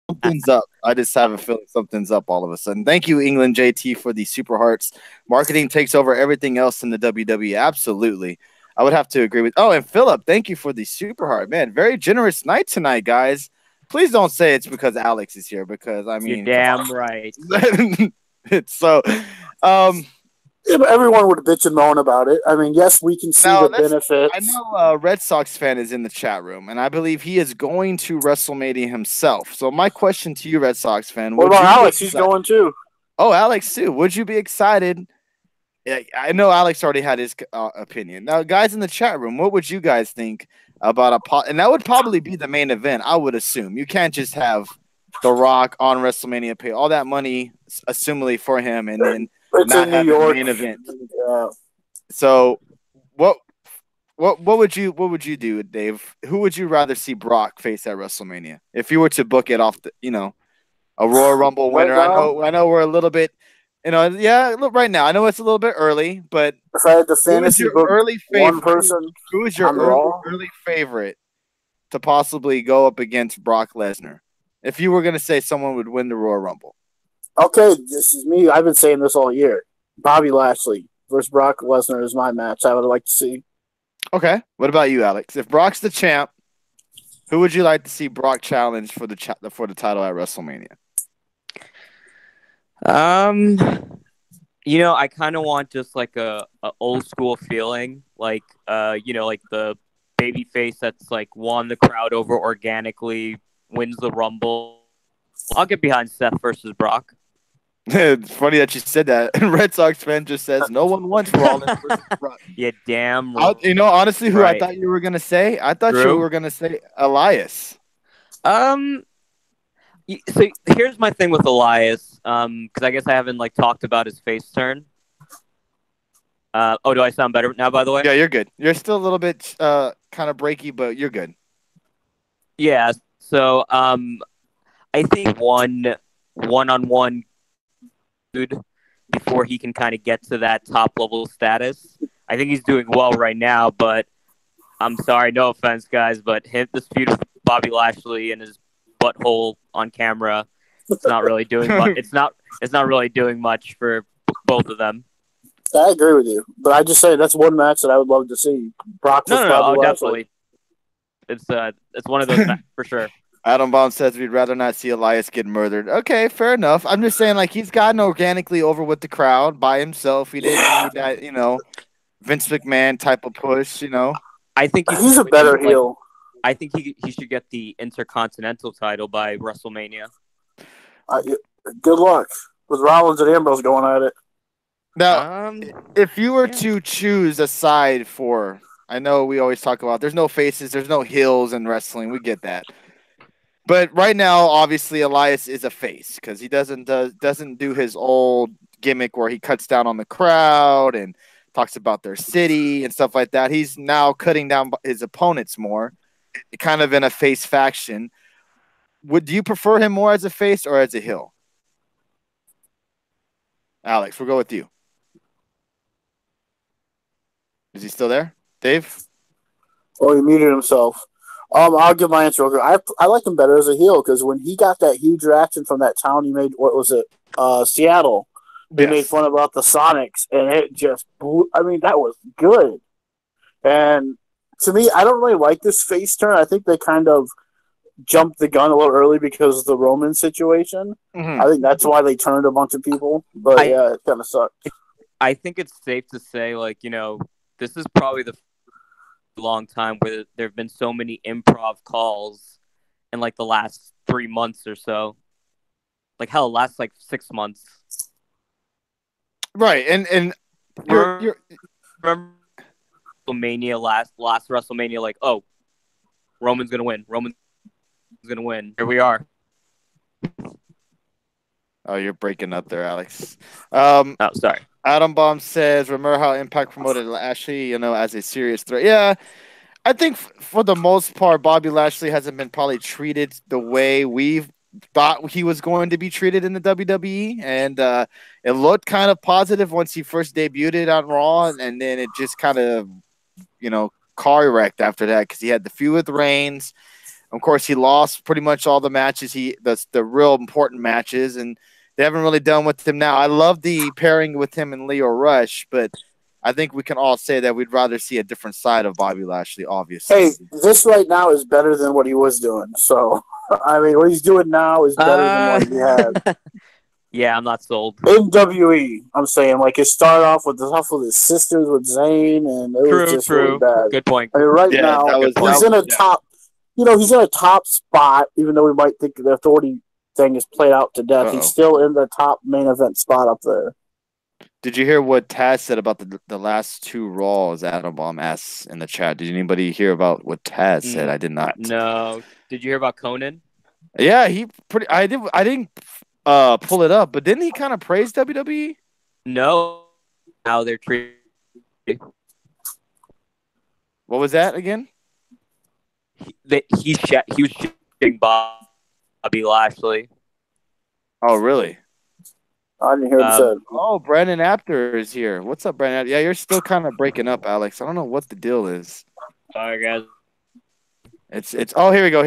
Something's up. I just have a feeling something's up all of a sudden. Thank you, England JT, for the super hearts. Marketing takes over everything else in the WWE. Absolutely. I would have to agree with. Oh, and Philip, thank you for the super heart. Man, very generous night tonight, guys. Please don't say it's because Alex is here because I You're mean, come damn right. on. It's so um Yeah, but everyone would bitch and moan about it. I mean, yes, we can see now the let's I benefits. know Red Sox fan is in the chat room, and I believe he is going to WrestleMania himself. So my question to you, Red Sox fan, What would about you be Alex? He's excited? going too. Oh, Alex too. Would you be excited? Yeah, I know Alex already had his opinion. Now, guys in the chat room, what would you guys think about and that would probably be the main event, I would assume. You can't just have The Rock on WrestleMania pay all that money, assumably for him, and then It's not in New have it York. main event. Yeah. So, what what would you do, Dave? Who would you rather see Brock face at WrestleMania if you were to book it off a Royal Rumble Right winner? I now, know I know we're a little bit yeah, look, right now I know it's a little bit early, but if I had to who is fantasy your book early one favorite? person Who is your on Raw, early favorite to possibly go up against Brock Lesnar? If you were going to say someone would win the Royal Rumble. okay, this is me. I've been saying this all year. Bobby Lashley versus Brock Lesnar is my match. I would like to see. Okay. What about you, Alex? If Brock's the champ, who would you like to see Brock challenge for the title at WrestleMania? Um, I kind of want just like a old school feeling, like like the baby face that's like won the crowd over organically, wins the Rumble. I'll get behind Seth versus Brock. It's funny that you said that. Red Sox fan just says no one wants Rollins versus Brock. Yeah, damn Honestly, who I right. thought you were gonna say? I thought you Drew. were gonna say Elias. Um, so here's my thing with Elias. Because I guess I haven't like talked about his face turn. Do I sound better now? By the way. Yeah, you're good. You're still a little bit kind of breaky, but you're good. Yeah. So I think one-on-one dude before he can kind of get to that top level status. I think he's doing well right now, but I'm sorry, no offense, guys, but this feud with Bobby Lashley and his butthole on camera, it's not really doing much. It's not really doing much for both of them. I agree with you, but I just say that's one match that I would love to see. Brock versus No, Bobby oh, Lashley. definitely. It's one of those for sure. Adam Baum says we'd rather not see Elias get murdered. Okay, fair enough. I'm just saying, like, he's gotten organically over with the crowd by himself. He didn't need that, Vince McMahon type of push, I think he's a better heel. I think he should get the Intercontinental title by WrestleMania. Good luck with Rollins and Ambrose going at it. Now, if you were to choose a side for, I know we always talk about there's no faces, there's no heels in wrestling. We get that. But right now, obviously, Elias is a face because he doesn't do his old gimmick where he cuts down on the crowd and talks about their city and stuff like that. He's now cutting down his opponents more, kind of in a face faction. Do you prefer him more as a face or as a heel? Alex, we'll go with you. Is he still there? Dave? Oh, he muted himself. I'll give my answer. I like him better as a heel because when he got that huge reaction from that town he made, what was it? Seattle. They made fun about the Sonics, and it just blew. I mean, that was good. And to me, I don't really like this face turn. I think they kind of jumped the gun a little early because of the Roman situation. Mm-hmm. I think that's why they turned a bunch of people. But yeah, it kind of sucked. I think it's safe to say, like, this is probably the long time where there have been so many improv calls in like the last 3 months or so. Like hell, last like 6 months. Right, and you're remember WrestleMania last WrestleMania, like, oh, Roman's gonna win. Here we are. Oh, you're breaking up there, Alex. Oh, sorry. Adam Baum says, remember how Impact promoted Lashley, as a serious threat? Yeah, I think for the most part, Bobby Lashley hasn't been probably treated the way we've thought he was going to be treated in the WWE. And it looked kind of positive once he first debuted on Raw. And then it just kind of, car wrecked after that because he had the feud with Reigns. Of course, he lost pretty much all the matches. The real important matches, and they haven't really done with him now. I love the pairing with him and Leo Rush, but I think we can all say that we'd rather see a different side of Bobby Lashley. Obviously, Hey, this right now is better than what he was doing. So, I mean, what he's doing now is better than what he had. Yeah, I'm not sold. In WE, I'm saying, like, it started off with the stuff with his sisters with Zayn, and it was just really bad. Good point. I mean, right now, he's in a top, he's in a top spot, even though we might think the authority thing is played out to death. He's still in the top main event spot up there. Did you hear what Taz said about the last 2 Raws? Adam Bomb asks in the chat. Did anybody hear about what Taz said? I did not. No. Did you hear about Conan? Yeah, I didn't pull it up, but didn't he kind of praise WWE? No. How they're treated. What was that again? He was shitting Bobby Lashley. Oh, really? I didn't hear it said. Oh, Brandon Apter is here. What's up, Brandon? Yeah, you're still kind of breaking up, Alex. I don't know what the deal is. Sorry, guys. It's. Oh, here we go.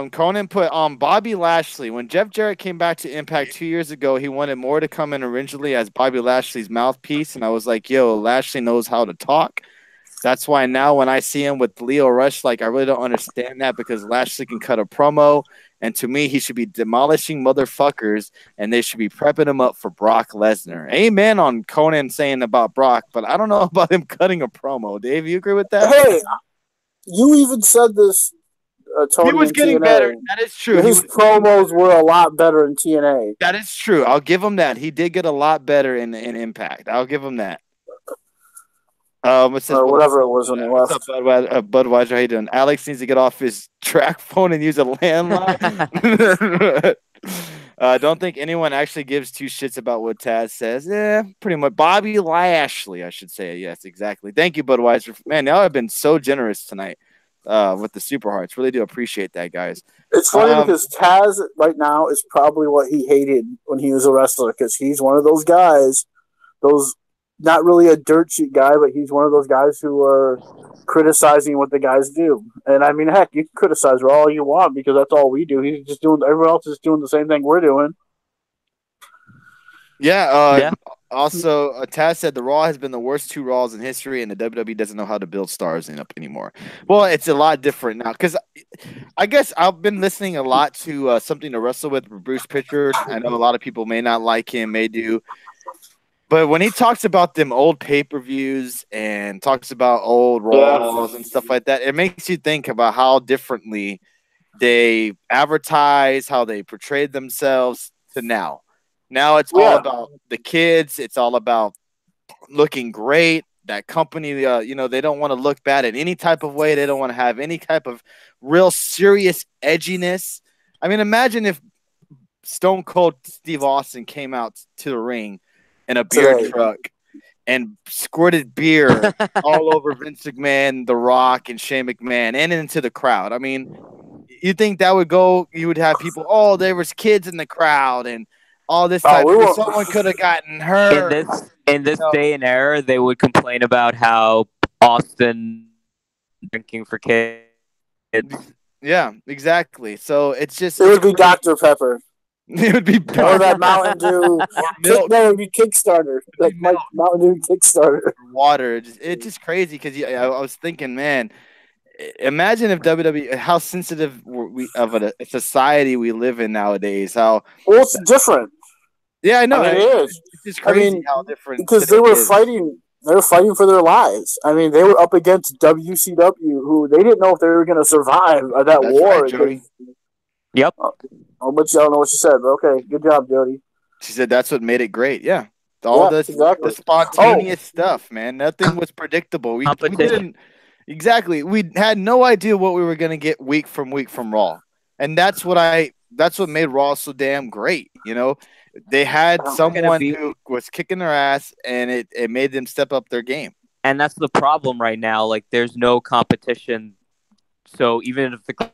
Conan put on Bobby Lashley. When Jeff Jarrett came back to Impact 2 years ago, he wanted more to come in originally as Bobby Lashley's mouthpiece, and I was like, yo, Lashley knows how to talk. That's why now when I see him with Leo Rush, like, I really don't understand that because Lashley can cut a promo, and to me, he should be demolishing motherfuckers, and they should be prepping him up for Brock Lesnar. Amen on Conan saying about Brock, but I don't know about him cutting a promo. Dave, you agree with that? Hey, you even said this, Tony. He was getting TNA. better. That is true. His promos were a lot better in TNA. That is true. I'll give him that. He did get a lot better in Impact. I'll give him that. Whatever it was when he left. What's up, Budweiser? How you doing? Alex needs to get off his track phone and use a landline. I don't think anyone actually gives 2 shits about what Taz says. Yeah, pretty much. Bobby Lashley, I should say. Yes, exactly. Thank you, Budweiser. Man, y'all have been so generous tonight with the Super Hearts. Really do appreciate that, guys. It's funny because Taz right now is probably what he hated when he was a wrestler because he's one of those guys, not really a dirt sheet guy, but he's one of those guys who are criticizing what the guys do. And I mean, heck, you can criticize all you want because that's all we do. He's just doing, everyone else is doing the same thing we're doing. Yeah. Also, Taz said the Raw has been the worst 2 Raws in history, and the WWE doesn't know how to build stars up anymore. Well, it's a lot different now because I guess I've been listening a lot to Something to Wrestle with Bruce Pritchard. I know a lot of people may not like him, may do. But when he talks about them old pay-per-views and talks about old Raws and stuff like that, it makes you think about how differently they advertise, how they portrayed themselves to now. Now it's all about the kids. It's all about looking great. That company, they don't want to look bad in any type of way. They don't want to have any type of real serious edginess. I mean, imagine if Stone Cold Steve Austin came out to the ring in a beer truck and squirted beer all over Vince McMahon, The Rock, and Shane McMahon, and into the crowd. I mean, you think that would go? You would have people. There was kids in the crowd and all this type. Someone could have gotten hurt. In this day and era, they would complain about how Austin drinking for kids. Yeah, exactly. So it would be Dr. Pepper. It would be or that Mountain Dew. No, it would be Kickstarter. Like Mountain Dew Kickstarter. Water. It's just crazy because I was thinking, man, imagine if WWE, how sensitive of a society we live in nowadays. It's different. Yeah, I know. I mean, it is. It's just crazy how different. Because they were fighting. They were fighting for their lives. I mean, they were up against WCW, who they didn't know if they were going to survive that war. Right, Jody. Yep. I'll bet you don't know what she said, but okay. Good job, Jody. She said that's what made it great. Yeah. The spontaneous stuff, man. Nothing was predictable. We didn't. Exactly. We had no idea what we were going to get week from Raw. And that's what made Raw so damn great. They had someone who was kicking their ass, and it made them step up their game. And that's the problem right now. Like, there's no competition. So even if the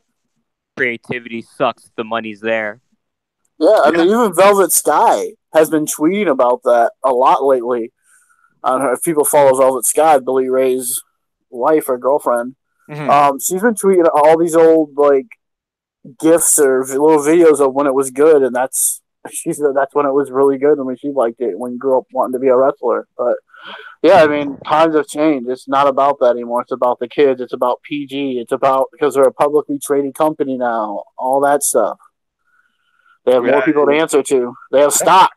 creativity sucks, the money's there. Yeah, I mean, even Velvet Sky has been tweeting about that a lot lately. I don't know if people follow Velvet Sky, Billy Ray's wife or girlfriend. She's been tweeting all these old like gifs or little videos of when it was good, and she said that's when it was really good and when she liked it when you grew up wanting to be a wrestler. But yeah, I mean, times have changed. It's not about that anymore. It's about the kids. It's about PG. It's about because they're a publicly traded company now. All that stuff. They have more people to answer to. They have stock.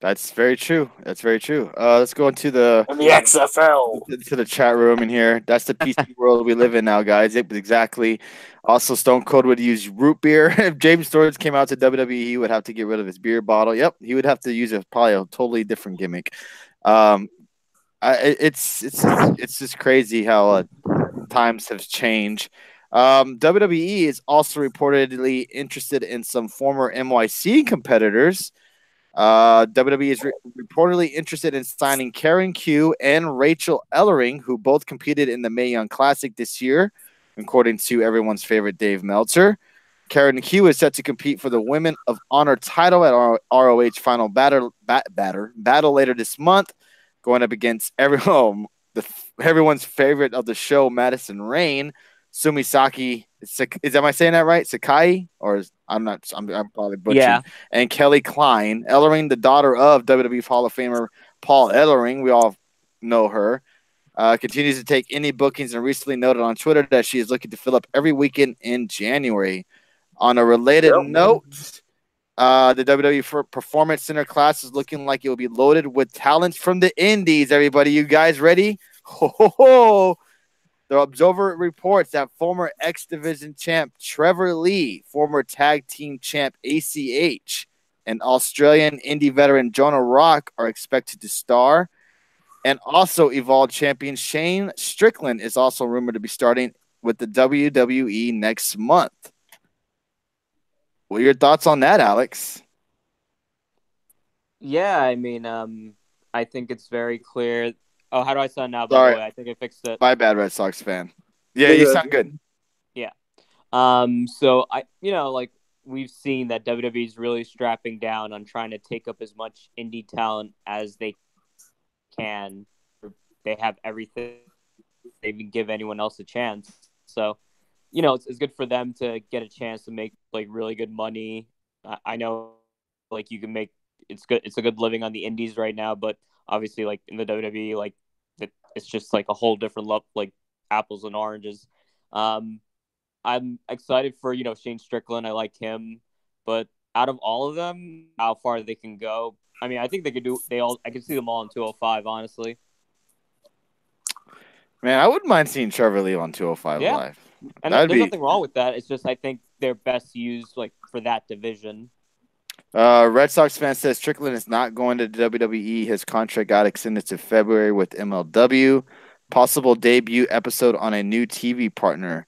That's very true. That's very true. Let's go into the XFL to the chat room in here. That's the PC world we live in now, guys. Exactly. Also, Stone Cold would use root beer. If James Storage came out to WWE, he would have to get rid of his beer bottle. Yep, he would have to use probably a totally different gimmick. It's just crazy how times have changed. WWE is also reportedly interested in some former NYC competitors. WWE is reportedly interested in signing Karen Q and Rachel Ellering, who both competed in the Mae Young Classic this year, according to everyone's favorite Dave Meltzer. Karen Q is set to compete for the Women of Honor title at ROH Final Battle later this month, going up against everyone's favorite of the show, Madison Rayne. Sumisaki, am I saying that right? Sakai, or I'm probably butchering. Yeah. And Kelly Klein, Ellering, the daughter of WWE Hall of Famer Paul Ellering, we all know her, continues to take any bookings and recently noted on Twitter that she is looking to fill up every weekend in January. On a related note, the WWE Performance Center class is looking like it will be loaded with talents from the Indies. Everybody, you guys ready? Ho, ho, ho. The Observer reports that former X Division champ Trevor Lee, former tag team champ ACH, and Australian indie veteran Jonah Rock are expected to star. And also Evolved champion Shane Strickland is also rumored to be starting with the WWE next month. What are your thoughts on that, Alex? Yeah, I mean, I think it's very clear. Oh, how do I sound now, by the way? I think I fixed it. My bad, Red Sox fan. Yeah, you sound good. Yeah. So we've seen that WWE is really strapping down on trying to take up as much indie talent as they can. They have everything. They can give anyone else a chance. So, it's good for them to get a chance to make like really good money. I know, like you can make it's good. It's a good living on the indies right now, but obviously, like in the WWE, like it's just like a whole different level, like apples and oranges. I'm excited for Shane Strickland. I like him, but out of all of them, how far they can go. I mean, I think they could do. I could see them all in 205. Honestly, man, I wouldn't mind seeing Trevor Lee on 205 live. And there's nothing wrong with that. It's just I think they're best used like for that division. Red Sox fan says Strickland is not going to WWE. His contract got extended to February with MLW. Possible debut episode on a new TV partner,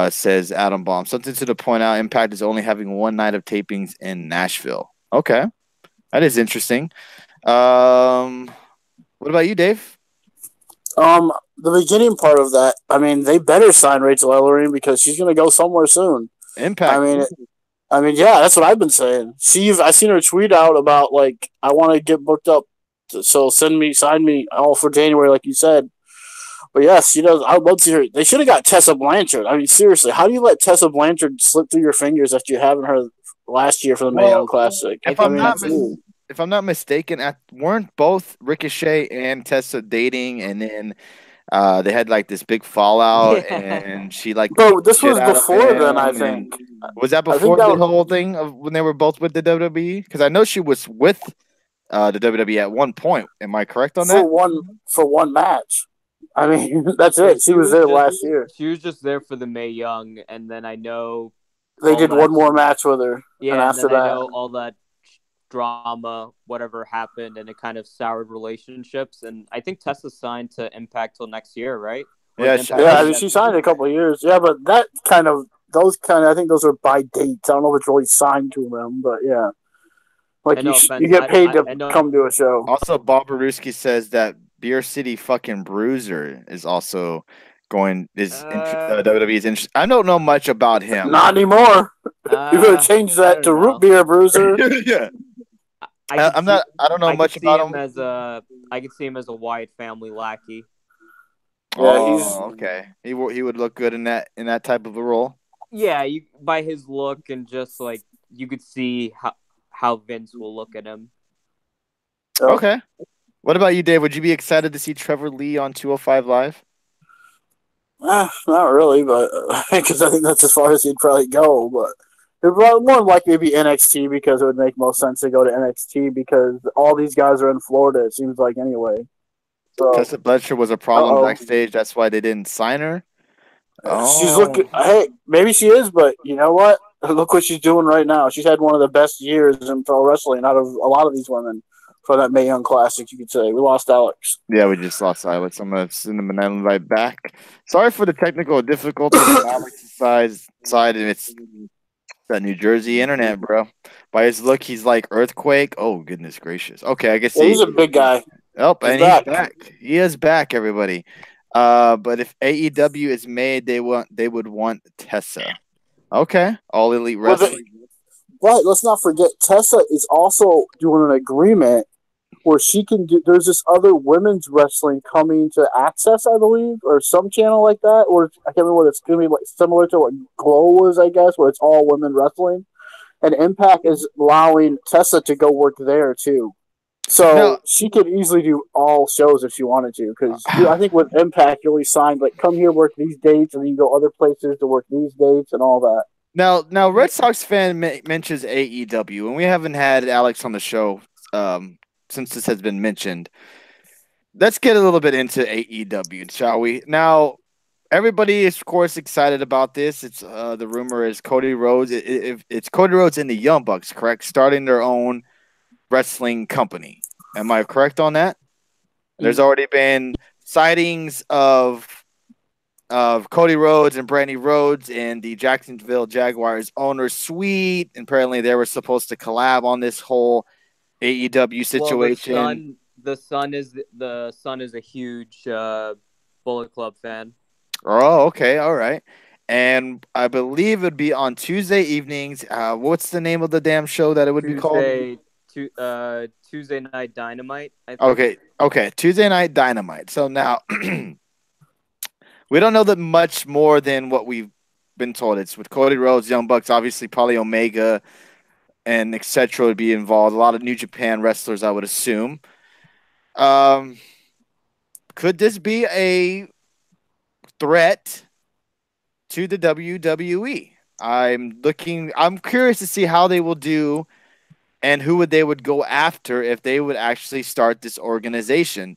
says Adam Baum. Something to point out, Impact is only having one night of tapings in Nashville. Okay. That is interesting. What about you, Dave? The beginning part of that, I mean, they better sign Rachel Ellering because she's going to go somewhere soon. Impact. I mean, yeah, that's what I've been saying. I seen her tweet out about like I want to get booked up, so sign me all for January, like you said. But yes, she does. I would love to hear. They should have got Tessa Blanchard. I mean, seriously, how do you let Tessa Blanchard slip through your fingers after you having her last year for the Mae Young Classic? If I'm not mistaken, weren't both Ricochet and Tessa dating, and then they had like this big fallout, and she like. Bro, this was before then. I think. Was that before the whole thing of when they were both with the WWE? Because I know she was with the WWE at one point. Am I correct on that? For one match. I mean, that's it. She was there last year. She was just there for the Mae Young, and then I know they did one more match with her. Yeah, and after that, I know all that drama, whatever happened, and it kind of soured relationships. And I think Tessa signed to Impact till next year, right? I mean, she signed a couple of years. Yeah, but I think those are by dates. I don't know if it's really signed to them, but yeah. Like you get paid to come to a show. Also, Bob Baruski says that Beer City fucking Bruiser is also WWE's interested. I don't know much about him. Not anymore. You're gonna change that to Root Beer Bruiser. Yeah. I don't know much about him. I could see him as a Wyatt family lackey. Yeah, he's Oh, okay. He would look good in that type of a role. Yeah, by his look and just like you could see how Vince will look at him. Okay. What about you, Dave? Would you be excited to see Trevor Lee on 205 Live? Not really, but because I think that's as far as he'd probably go. But it would more likely be NXT because it would make most sense to go to NXT because all these guys are in Florida. It seems like anyway. So, Tessa Blanchard was a problem backstage. That's why they didn't sign her. She's Oh, looking. Hey, maybe she is, but you know what? Look what she's doing right now. She's had one of the best years in pro wrestling out of a lot of these women for that Mae Young Classic. You could say we lost Alex. yeah, we just lost Alex. I'm gonna send him an invite back. Sorry for the technical difficulties on Alex's side, and it's that New Jersey internet, bro. By his look, he's like earthquake. Oh goodness gracious. Okay, I guess He's a big guy. Oh, He's and back. he's back. He is back, everybody. But if AEW is made, they would want Tessa. Okay, All Elite Wrestling. But let's not forget, Tessa is also doing an agreement where she can do. There's this other women's wrestling coming to Access, I believe, or some channel like that. Or I can't remember what it's going to be, like similar to what Glow was, I guess, where it's all women wrestling. And Impact is allowing Tessa to go work there too. So she could easily do all shows if she wanted to, because I think with Impact, you only signed like come here, work these dates, and then you go other places to work these dates and all that. Now, Red Sox fan mentions AEW, and we haven't had Alex on the show since this has been mentioned. Let's get a little bit into AEW, shall we? Now, everybody is, of course, excited about this. It's the rumor is Cody Rhodes. It's Cody Rhodes and the Young Bucks, correct? Starting their own wrestling company. Am I correct on that? There's already been sightings of Cody Rhodes and Brandy Rhodes in the Jacksonville Jaguars owner suite. And apparently they were supposed to collab on this whole AEW situation. Well, the son is a huge Bullet Club fan. Oh, okay, all right. And I believe it would be on Tuesday evenings. What's the name of the damn show that it would be called? Tuesday Night Dynamite. I think. Okay, Tuesday Night Dynamite. So now we don't know that much more than what we've been told. It's with Cody Rhodes, Young Bucks, obviously probably Omega and etc. would be involved. A lot of New Japan wrestlers, I would assume. Could this be a threat to the WWE? I'm curious to see how they will do and who they would go after if they would actually start this organization.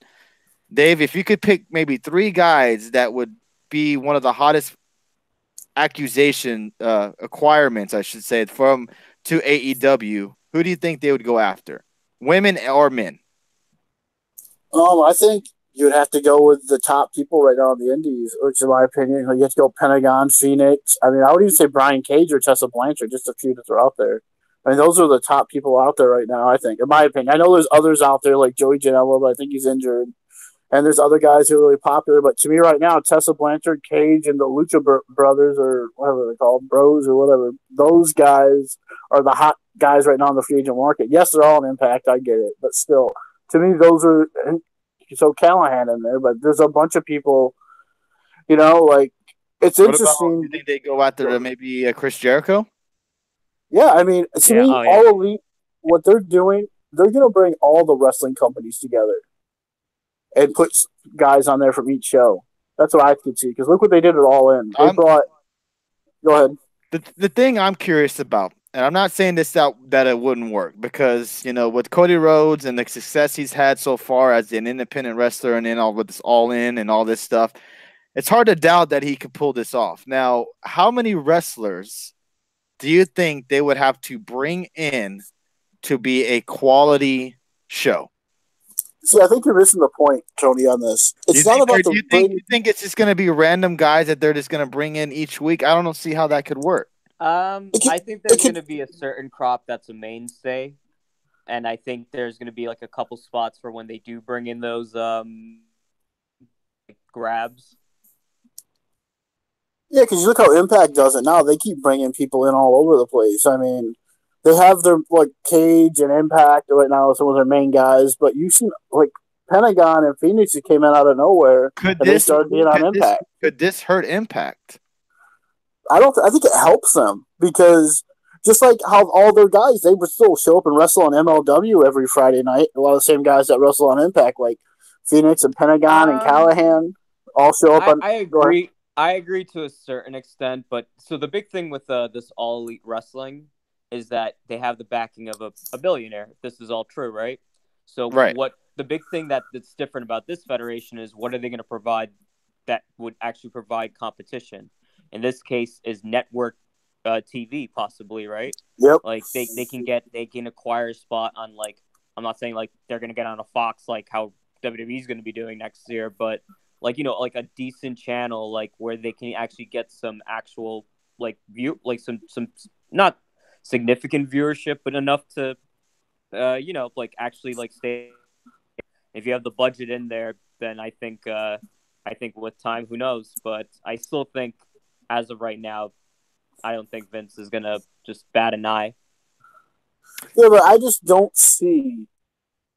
Dave, if you could pick maybe 3 guys that would be one of the hottest acquirements, I should say, to AEW, who do you think they would go after? Women or men? I think you would have to go with the top people right now in the Indies, which in my opinion, you have to go Pentagon, Phoenix. I mean, I would even say Brian Cage or Tessa Blanchard, just a few that are out there. I mean, those are the top people out there right now, I think, in my opinion. I know there's others out there like Joey Janela, but I think he's injured. And there's other guys who are really popular. But to me right now, Tessa Blanchard, Cage, and the Lucha Brothers, or whatever they're called, Bros or whatever, those guys are the hot guys right now in the free agent market. Yes, they're all an Impact. I get it. But still, to me, those are – so Callahan in there. But there's a bunch of people, like it's interesting. Do you think they go after maybe Chris Jericho? Yeah, I mean, to me, All Elite, what they're doing, they're going to bring all the wrestling companies together and put guys on there from each show. That's what I could see. Because look what they did at All In. They brought. Go ahead. The thing I'm curious about, and I'm not saying this that it wouldn't work, because with Cody Rhodes and the success he's had so far as an independent wrestler, and then all with this All In and all this stuff, it's hard to doubt that he could pull this off. Now, how many wrestlers do you think they would have to bring in to be a quality show? See, I think you're missing the point, Tony, on this. It's not about you think it's just going to be random guys that they're just going to bring in each week? I don't see how that could work. I think there's going to be a certain crop that's a mainstay, and I think there's going to be like a couple spots for when they do bring in those grabs. Yeah, because you look how Impact does it now. They keep bringing people in all over the place. I mean, they have their Cage and Impact right now, some of their main guys, but you've seen Pentagon and Phoenix that came in out of nowhere, they started being on Impact. Could this hurt Impact? I think it helps them because just like how all their guys, they would still show up and wrestle on MLW every Friday night. A lot of the same guys that wrestle on Impact, like Phoenix and Pentagon and Callahan, all show up. I agree. I agree to a certain extent, but so the big thing with this All Elite Wrestling is that they have the backing of a billionaire. This is all true, right? So what the big thing that's different about this federation is what are they going to provide that would actually provide competition? In this case, is network TV possibly, right? Yep. Like they can acquire a spot on, like, I'm not saying like they're going to get on a Fox like how WWE is going to be doing next year, but like, you know, like a decent channel like where they can actually get some actual like view, like some not significant viewership, but enough to you know, like actually like stay. If you have the budget in there, then I think with time, who knows? But I still think as of right now, I don't think Vince is gonna just bat an eye. Yeah, but I just don't see.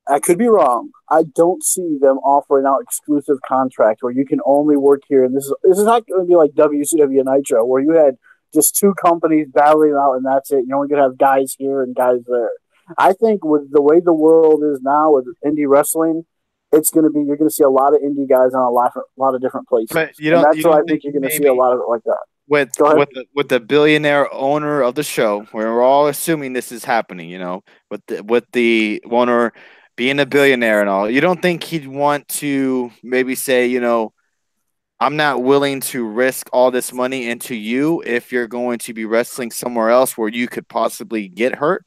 I could be wrong. I don't see them offering out exclusive contracts where you can only work here. And this is not going to be like WCW Nitro, where you had just two companies battling out and that's it. You're only going to have guys here and guys there. I think with the way the world is now with indie wrestling, it's going to be, you're going to see a lot of indie guys on a lot of different places. But that's why I think you're going to see a lot of it like that. With the billionaire owner of the show, where we're all assuming this is happening, you know, with the owner being a billionaire and all, you don't think he'd want to maybe say, you know, I'm not willing to risk all this money into you if you're going to be wrestling somewhere else where you could possibly get hurt?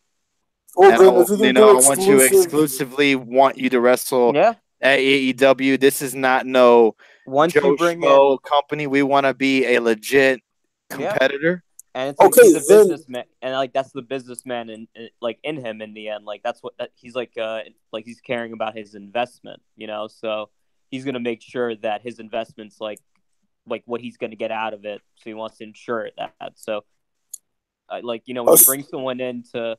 Well, I want to exclusively want you to wrestle at AEW. This is not no Joe Schmo company. We want to be a legit competitor. And it's like he's a businessman, and like that's the businessman in like in him in the end. Like that's what he's like he's caring about his investment, you know. So he's gonna make sure that his investment's like what he's gonna get out of it. So he wants to ensure that. So like, you know, when you bring someone into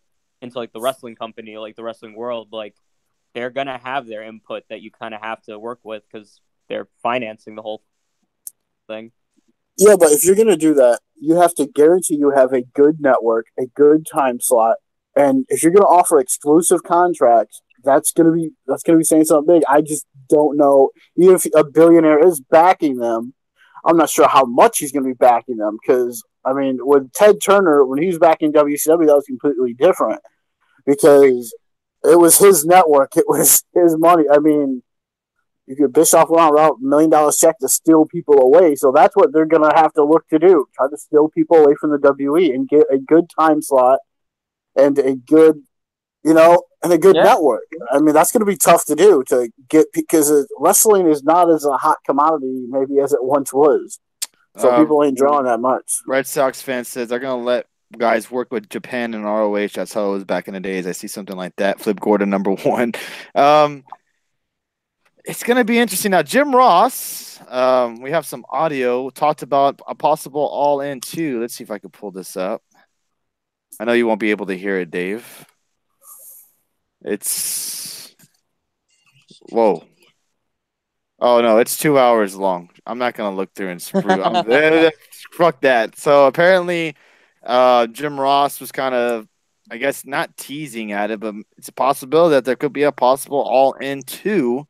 like the wrestling company, like the wrestling world, like they're gonna have their input that you kind of have to work with because they're financing the whole thing. Yeah, but if you're going to do that, you have to guarantee you have a good network, a good time slot, and if you're going to offer exclusive contracts, that's going to be saying something big. I just don't know. Even if a billionaire is backing them, I'm not sure how much he's going to be backing them because, I mean, with Ted Turner, when he was backing WCW, that was completely different because it was his network. It was his money. I mean, you could Bischoff went out $1 million check to steal people away. So that's what they're going to have to look to do. Try to steal people away from the WWE and get a good time slot and a good, you know, and a good network. I mean, that's going to be tough to do to get because wrestling is not as a hot commodity maybe as it once was. So people ain't drawing that much. Red Sox fan says they're going to let guys work with Japan and ROH. That's how it was back in the days. I see something like that. Flip Gordon, #1. It's going to be interesting. Now, Jim Ross, we have some audio, talked about a possible all-in too. Let's see if I can pull this up. I know you won't be able to hear it, Dave. It's... Whoa. Oh, no, it's 2 hours long. I'm not going to look through and screw. Fuck that. So apparently Jim Ross was kind of, I guess, not teasing at it, but it's a possibility that there could be a possible all-in too.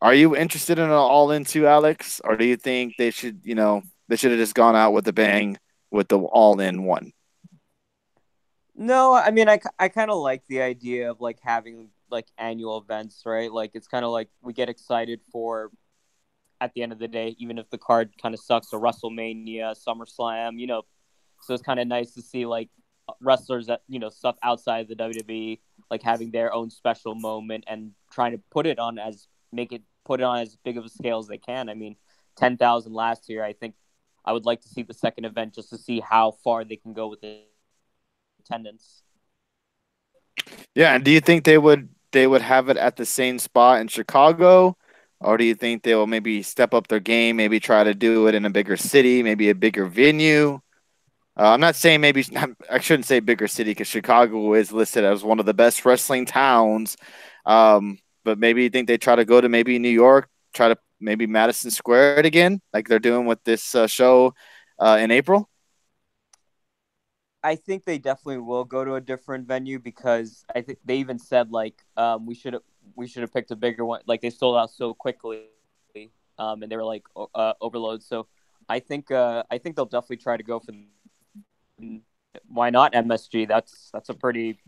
Are you interested in an all-in too, Alex? Or do you think they should, you know, they should have just gone out with a bang with the all-in one? No, I mean, I kind of like the idea of like having like annual events, right? Like it's kind of like we get excited for at the end of the day, even if the card kind of sucks, or WrestleMania, SummerSlam, you know. So it's kind of nice to see like wrestlers that, you know, stuff outside of the WWE, like having their own special moment and trying to put it on as big of a scale as they can. I mean, 10,000 last year. I think I would like to see the second event just to see how far they can go with the attendance. Yeah, and do you think they would have it at the same spot in Chicago, or do you think they will maybe step up their game, maybe try to do it in a bigger city, maybe a bigger venue? I'm not saying maybe I shouldn't say bigger city because Chicago is listed as one of the best wrestling towns. But but maybe you think they try to go to maybe New York, try to maybe Madison Square again, like they're doing with this show in April. I think they definitely will go to a different venue because I think they even said like we should have picked a bigger one. Like they sold out so quickly, and they were like overload. So I think they'll definitely try to go for. Why not MSG? That's a pretty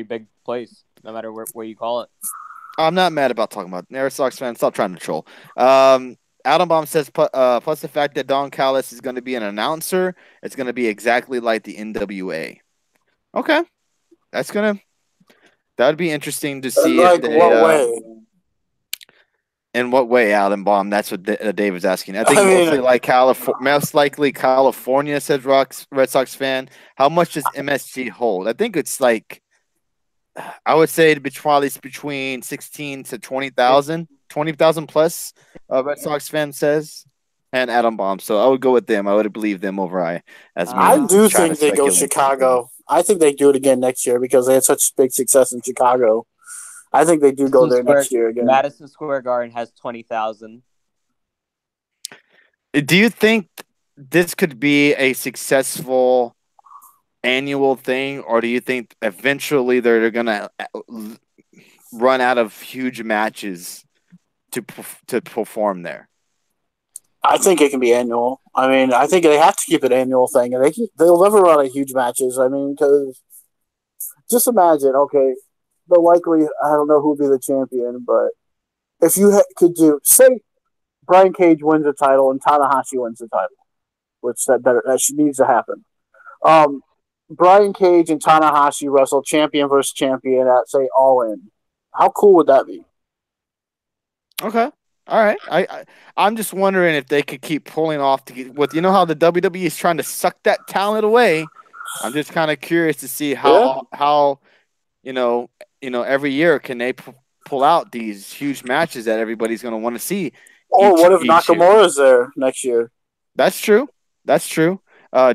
big place, no matter where you call it. I'm not mad about talking about Red Sox fans. Stop trying to troll. Adam Bomb says, plus the fact that Don Callis is going to be an announcer, it's going to be exactly like the NWA. Okay, that would be interesting to see. Like if they, what way? In what way, Adam Bomb? That's what Dave was asking. I think mostly like most likely California, says Red Sox fan. How much does MSG hold? I think it's like, I would say probably between 16 to 20,000 plus. Red Sox fan says, and Adam Bomb. So I would go with them. I would believe them over I. Do think they go Chicago. I think they do it again next year because they had such big success in Chicago. I think they do go there next year again. Madison Square Garden has 20,000. Do you think this could be a successful annual thing, or do you think eventually they're gonna run out of huge matches to perform there? I think it can be annual. I mean, I think they have to keep it annual thing, and they'll never run out of huge matches. I mean, because just imagine, okay, the likely, I don't know who would be the champion, but if you could do, say, Brian Cage wins the title and Tanahashi wins the title, which that needs to happen. Brian Cage and Tanahashi wrestle champion versus champion at, say, All In. How cool would that be? Okay. All right. I'm just wondering if they could keep pulling off how the WWE is trying to suck that talent away. I'm just kind of curious to see how every year can they pull out these huge matches that everybody's going to want to see. Or what if Nakamura's there next year? That's true.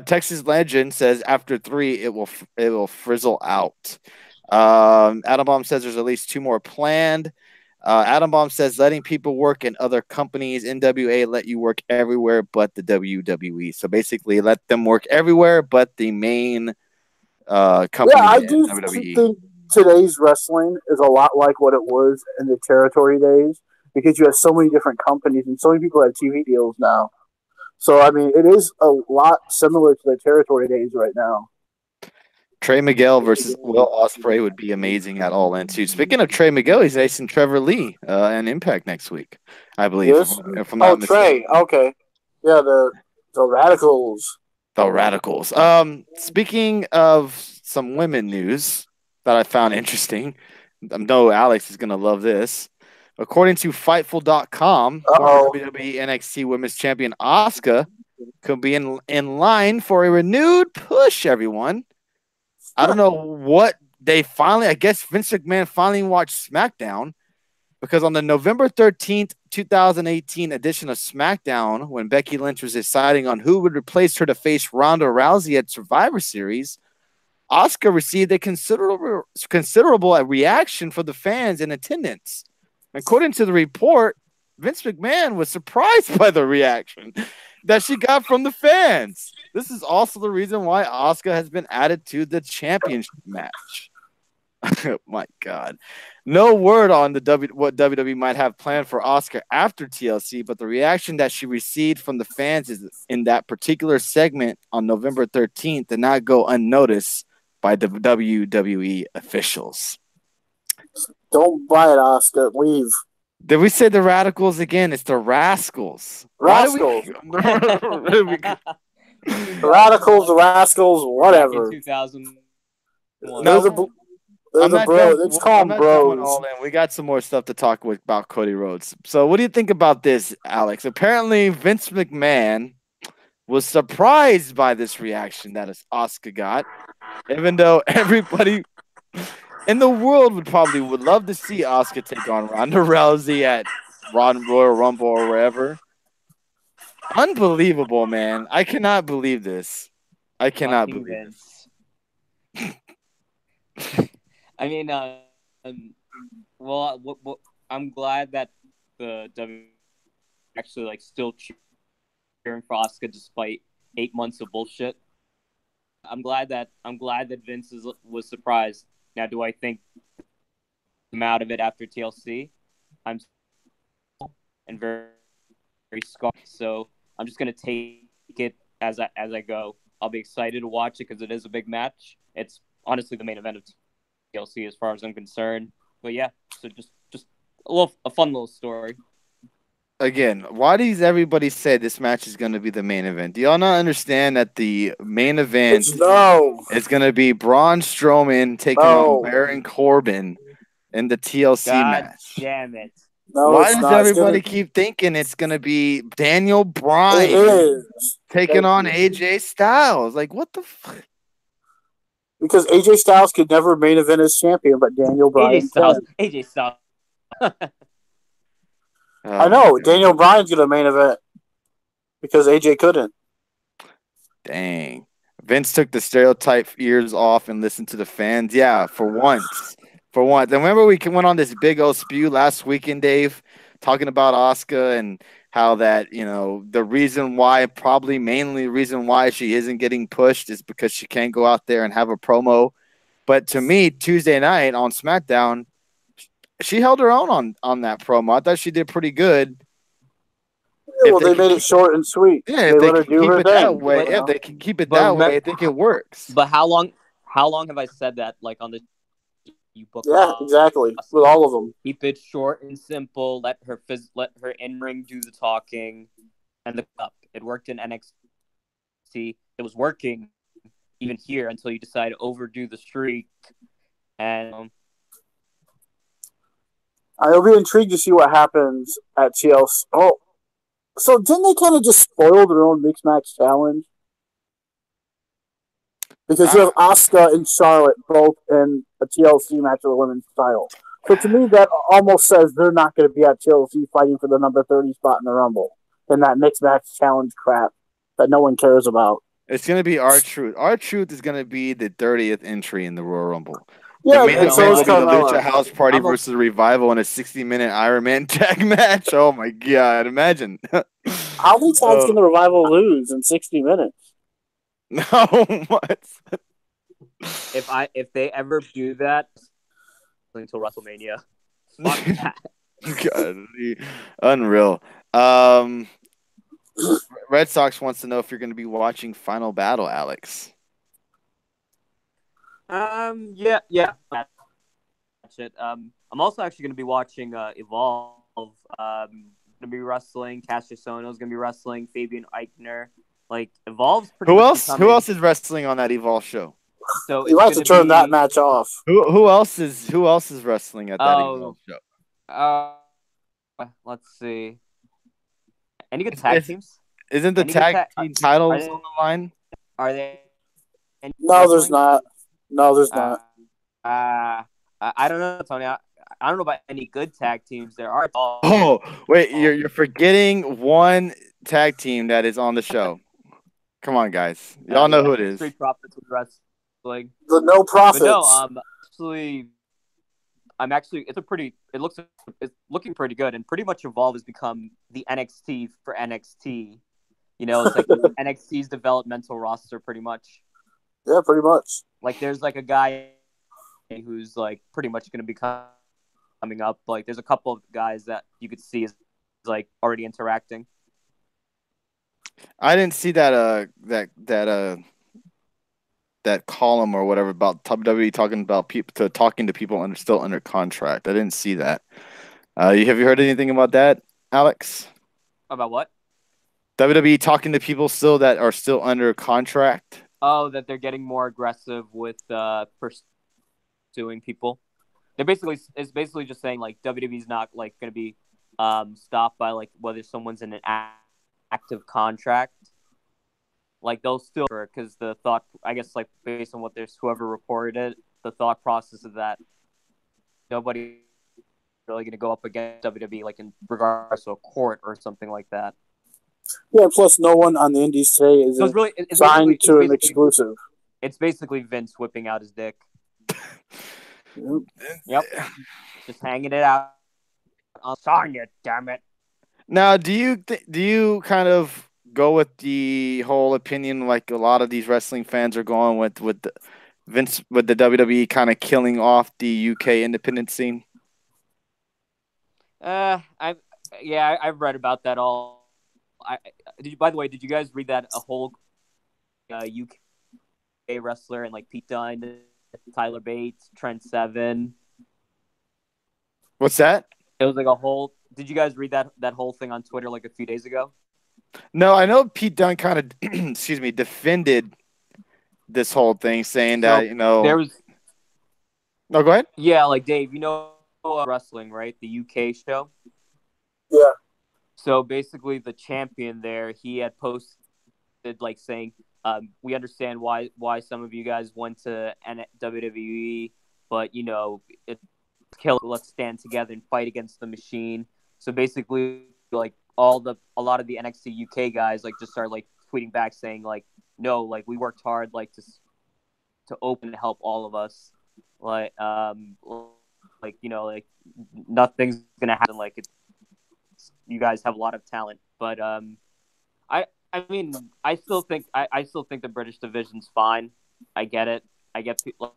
Texas Legend says after 3 it will frizzle out. Adam Bomb says there's at least 2 more planned. Adam Bomb says letting people work in other companies. NWA let you work everywhere but the WWE. So basically, let them work everywhere but the main company. Yeah, I do think today's wrestling is a lot like what it was in the territory days because you have so many different companies and so many people have TV deals now. So, I mean, it is a lot similar to the territory days right now. Trey Miguel versus Will Ospreay would be amazing at All In too. Speaking of Trey Miguel, he's facing Trevor Lee and Impact next week, I believe. Yes? Trey. Okay. Yeah, the Radicals. The Radicals. Speaking of some women news that I found interesting, I know Alex is going to love this. According to Fightful.com, former WWE NXT Women's Champion Asuka could be in line for a renewed push, everyone. I don't know what they finally, I guess Vince McMahon finally watched SmackDown because on the November 13th, 2018 edition of SmackDown, when Becky Lynch was deciding on who would replace her to face Ronda Rousey at Survivor Series, Asuka received a considerable reaction from the fans in attendance. According to the report, Vince McMahon was surprised by the reaction that she got from the fans. This is also the reason why Asuka has been added to the championship match. Oh my God. No word on what WWE might have planned for Asuka after TLC, but the reaction that she received from the fans in that particular segment on November 13th did not go unnoticed by the WWE officials. Don't buy it, Asuka. Leave. Did we say the Radicals again? It's the Rascals. Rascals. The Radicals, the Rascals, whatever. 2001. No, it's called Bros. We got some more stuff to talk about Cody Rhodes. So what do you think about this, Alex? Apparently, Vince McMahon was surprised by this reaction that Asuka got, even though everybody in the world would love to see Asuka take on Ronda Rousey at Royal Rumble or wherever. Unbelievable, man. I cannot believe this. I cannot believe this. I mean, well, I'm glad that the W actually like still cheering for Asuka despite 8 months of bullshit. I'm glad that Vince was surprised. Now, do I think I'm out of it after TLC? I'm and very very scarred, so I'm just gonna take it as I go. I'll be excited to watch it because it is a big match. It's honestly the main event of TLC as far as I'm concerned. But yeah, so just a fun little story. Again, why does everybody say this match is going to be the main event? Do y'all not understand that the main event is going to be Braun Strowman taking on Baron Corbin in the TLC God match? damn it. No, Why it's does not. everybody keep thinking it's going to be Daniel Bryan taking on AJ Styles? Like, what the fuck? Because AJ Styles could never main event as champion, but Daniel Bryan AJ Styles. I know. Daniel Bryan's going to main event because AJ couldn't. Dang. Vince took the stereotype ears off and listened to the fans. Yeah, for once. For once. And remember we went on this big old spew last weekend, Dave, talking about Asuka and how that, the reason why, probably mainly the reason why she isn't getting pushed is because she can't go out there and have a promo. But to me, Tuesday night on SmackDown, she held her own on that promo. I thought she did pretty good. Yeah, well, they made it short and sweet. Yeah, they let her do her thing. That way, if they can keep it that way, I think it works. But how long have I said that? Like on the exactly. With all of them, keep it short and simple. Let her in ring do the talking, and the cup. It worked in NXT. It was working even here until you decide to overdo the streak. And I'll be intrigued to see what happens at TLC. Oh, so didn't they kind of just spoil their own mixed match challenge? Because you have Asuka and Charlotte both in a TLC match of the women's title. So to me, that almost says they're not going to be at TLC fighting for the number 30 spot in the Rumble. And that mixed match challenge crap that no one cares about. It's going to be R-Truth. R-Truth is going to be the 30th entry in the Royal Rumble. Yeah, the main event will be the Lucha House Party versus Revival in a 60-minute Iron Man tag match. Oh my god! Imagine. How many times can the Revival lose in 60 minutes? No, what? If they ever do that until WrestleMania, fuck that. God, unreal. Red Sox wants to know if you're going to be watching Final Battle, Alex. Yeah. Watch it. I'm also actually going to be watching Evolve. Going to be wrestling. Cassius Sono's going to be wrestling. Fabian Eichner. Like Evolve's pretty. Who else is wrestling on that Evolve show? So you have to turn that match off. Who else is wrestling at that Evolve show? Let's see. Any good tag teams? Isn't the tag team titles on the line? Are they? No, there's not. No, there's not. I don't know, Tony. I don't know about any good tag teams. There are. Oh, wait, you're forgetting one tag team that is on the show. Come on, guys. Y'all know who it is. Street Profits with wrestling. The No Profits. But no, it's looking pretty good, and pretty much Evolve has become the NXT for NXT. It's like NXT's developmental roster, pretty much. Yeah, pretty much. Like, there's like a guy who's like pretty much going to be coming up. Like, there's a couple of guys that you could see is like already interacting. I didn't see that column or whatever about WWE talking to people still under contract. I didn't see that. Have you heard anything about that, Alex? About what? WWE talking to people that are still under contract. Oh, that they're getting more aggressive with pursuing people. It's basically just saying like WWE's not like going to be stopped by like whether someone's in an active contract. Like they'll still, because the thought, I guess, like based on what there's whoever reported it, the thought process of that nobody really going to go up against WWE like in regards to a court or something like that. Yeah, plus no one on the indies today is signed to an exclusive. It's basically Vince whipping out his dick. Yep. Just hanging it out on Sonya, damn it. Now, do you kind of go with the whole opinion like a lot of these wrestling fans are going with Vince with the WWE kind of killing off the UK independent scene? I've I've read about that all. By the way, did you guys read that a whole UK wrestler and like Pete Dunne, Tyler Bates, Trent Seven? What's that? It was like a whole. Did you guys read that whole thing on Twitter like a few days ago? No, I know Pete Dunne kind of excuse me defended this whole thing, saying that there was. No, go ahead. Yeah, like Dave, wrestling, right? The UK show. Yeah. So basically, the champion there, he had posted like saying, "We understand why some of you guys went to WWE, but it's kill. Let's stand together and fight against the machine." So basically, like a lot of the NXT UK guys like just started like tweeting back saying like, "No, like we worked hard like to open and help all of us, like like nothing's gonna happen. Like you guys have a lot of talent, but I mean, I still think the British division's fine. I get it. I get people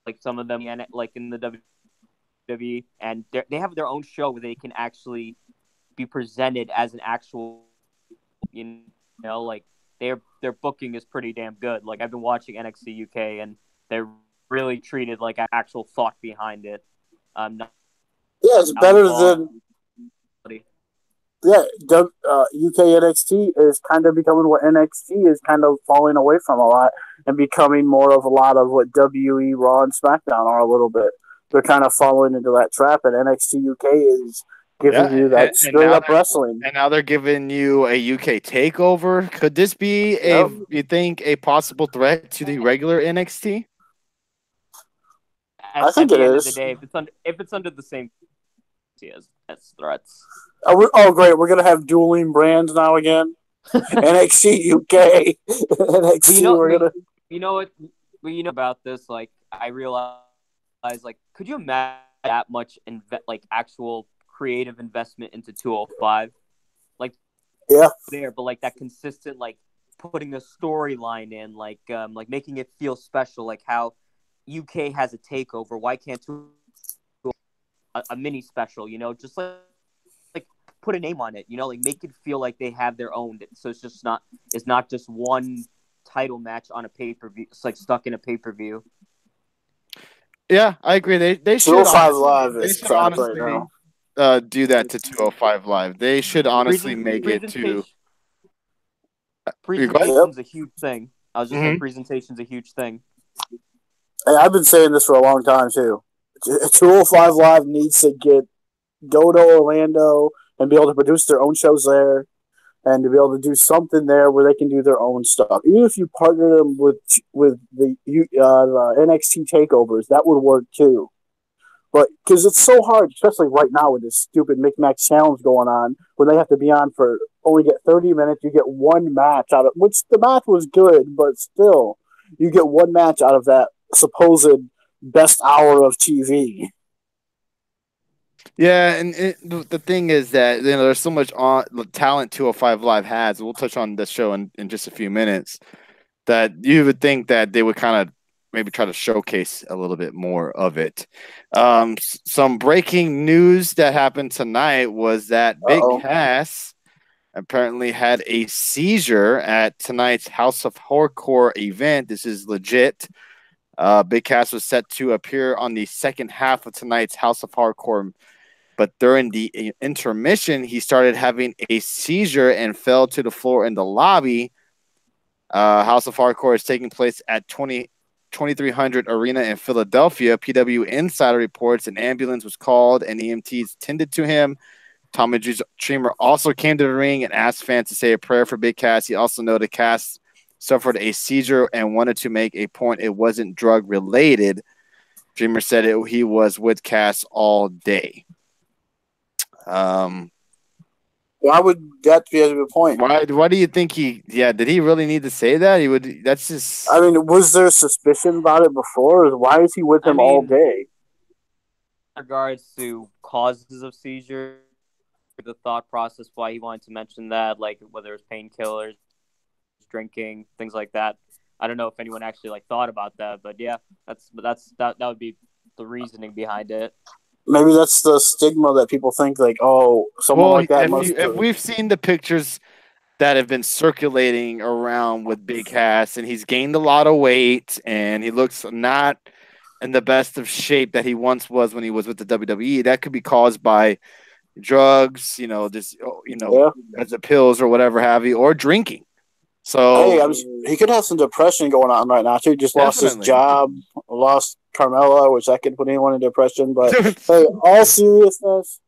like some of them like in the WWE, and they have their own show where they can actually be presented as an actual, like their booking is pretty damn good. Like I've been watching NXT UK, and they're really treated like actual thought behind it. It's better than. Yeah, UK NXT is kind of becoming what NXT is kind of falling away from a lot and becoming more of a lot of what WWE, Raw, and SmackDown are a little bit. They're kind of falling into that trap, and NXT UK is giving you that straight up wrestling. And now they're giving you a UK takeover. Could this be you think, a possible threat to the regular NXT? I think it is. At the end of the day, if it's under the same as threats. Oh, great! We're gonna have dueling brands now again. NXT UK, NXT. What about this? Like, I realize, like, could you imagine that much like actual creative investment into 205? Like, yeah, there, but like that consistent, like putting a storyline in, like making it feel special, like how UK has a takeover. Why can't a mini special? Just like put a name on it, like make it feel like they have their own. So it's not just one title match on a pay-per-view. It's like stuck in a pay-per-view. Yeah, I agree. They should 205 Live is crap right now. Do that to 205 Live. They should honestly make it to. Presentation's a huge thing. I was just saying presentation's a huge thing. Hey, I've been saying this for a long time too. 205 Live needs to go to Orlando and be able to produce their own shows there, and to be able to do something there where they can do their own stuff. Even if you partner them with the NXT takeovers, that would work too. But because it's so hard, especially right now with this stupid Micmac challenge going on, where they have to be on for only get 30 minutes, you get one match out of which the match was good, but still, you get one match out of that supposed best hour of TV. Yeah, and the thing is that there's so much talent 205 Live has. We'll touch on this show in just a few minutes. That you would think that they would kind of maybe try to showcase a little bit more of it. Some breaking news that happened tonight was that Big Cass apparently had a seizure at tonight's House of Hardcore event. This is legit. Big Cass was set to appear on the second half of tonight's House of Hardcore, but during the intermission, he started having a seizure and fell to the floor in the lobby. House of Hardcore is taking place at 2300 Arena in Philadelphia. PW Insider reports an ambulance was called and EMTs tended to him. Tommy Dreamer also came to the ring and asked fans to say a prayer for Big Cass. He also noted Cass suffered a seizure and wanted to make a point it wasn't drug related. Dreamer said he was with Cass all day. Why would that be a good point? Why do you think did he really need to say that? That's just. I mean, was there suspicion about it before? Or why is he with him all day? regards to causes of seizure, the thought process why he wanted to mention that, like whether it's painkillers, drinking, things like that. I don't know if anyone actually like thought about that, but yeah, that would be the reasoning behind it. Maybe that's the stigma that people think like, oh, someone Well, like that must. if we've seen the pictures that have been circulating around with Big Cass, and he's gained a lot of weight, and he looks not in the best of shape that he once was when he was with the WWE. That could be caused by drugs, just as a pills or whatever have you, or drinking. So hey, he could have some depression going on right now too. He just lost his definitely. job, lost Carmella, which that could put anyone in depression. But hey, all seriousness,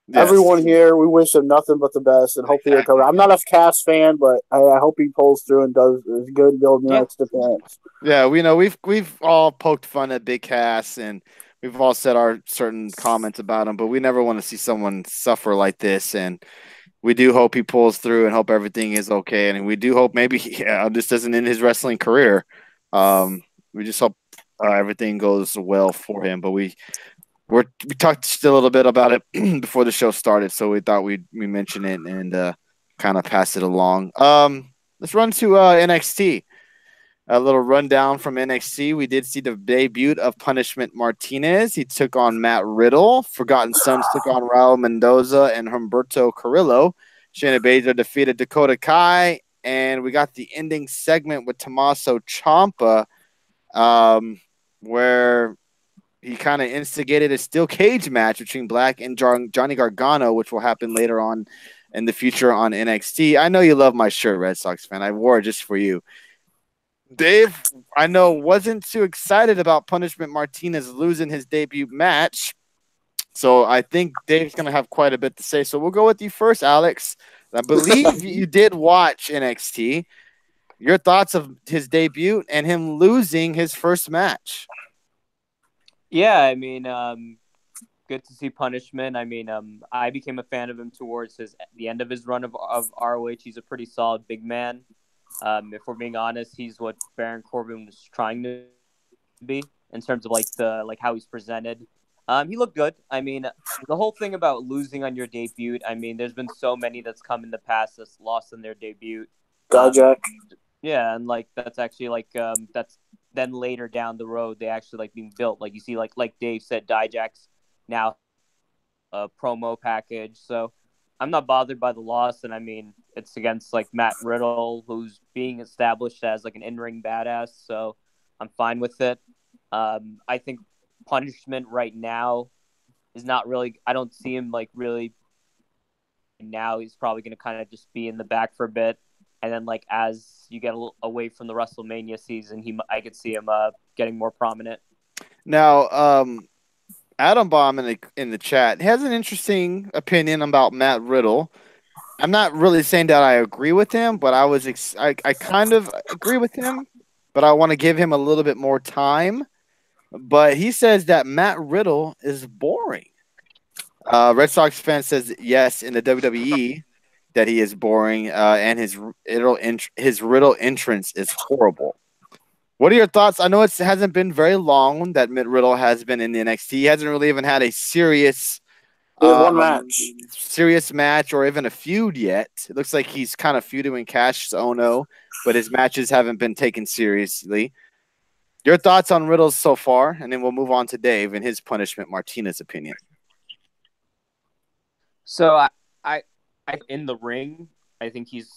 Yes. everyone here, we wish him nothing but the best, and hopefully he'll cover. I'm not a Cass fan, but I hope he pulls through and does as good building the next appearance. Yeah, we know we've all poked fun at Big Cass, and we've all said our certain comments about him, but we never want to see someone suffer like this. And we do hope he pulls through and hope everything is okay. And we do hope maybe this doesn't end his wrestling career. We just hope everything goes well for him. But we talked just a little bit about it before the show started, so we thought we mention it and kind of pass it along. Let's run to NXT. A little rundown from NXT. We did see the debut of Punishment Martinez. He took on Matt Riddle. Forgotten Sons took on Raul Mendoza and Humberto Carrillo. Shayna Baszler defeated Dakota Kai. And we got the ending segment with Tommaso Ciampa, where he kind of instigated a steel cage match between Black and Johnny Gargano, which will happen later on in the future on NXT. I know you love my shirt, Red Sox fan. I wore it just for you. Dave, I know, wasn't too excited about Punishment Martinez losing his debut match. So I think Dave's going to have quite a bit to say. So we'll go with you first, Alex. I believe you did watch NXT. Your thoughts of his debut and him losing his first match? Yeah, I mean, good to see Punishment. I mean, I became a fan of him towards the end of his run of ROH. He's a pretty solid big man. If we're being honest, he's what Baron Corbin was trying to be in terms of like how he's presented. He looked good. I mean, the whole thing about losing on your debut. I mean, there's been so many that's come in the past that's lost in their debut. Dijak. Yeah, and that's actually that's then later down the road they actually being built. Like you see, like Dave said, Dijak's now a promo package. So I'm not bothered by the loss, and I mean it's against Matt Riddle, who's being established as an in-ring badass. So I'm fine with it. I think Punishment right now is not really. I don't see him really. Now he's probably going to kind of just be in the back for a bit, and then as you get a little away from the WrestleMania season, I could see him getting more prominent. Now, Adam Baum in the chat has an interesting opinion about Matt Riddle. I'm not really saying that I agree with him, but I kind of agree with him, but I want to give him a little bit more time. But he says that Matt Riddle is boring. Red Sox fan says yes in the WWE that he is boring, and his Riddle entrance is horrible. What are your thoughts? I know it hasn't been very long that Matt Riddle has been in the NXT. He hasn't really even had a serious match or even a feud yet. It looks like he's kind of feuding with Cassius Ohno, but his matches haven't been taken seriously. Your thoughts on Riddle so far, and then we'll move on to Dave and his Punishment Martinez opinion. So I in the ring, I think he's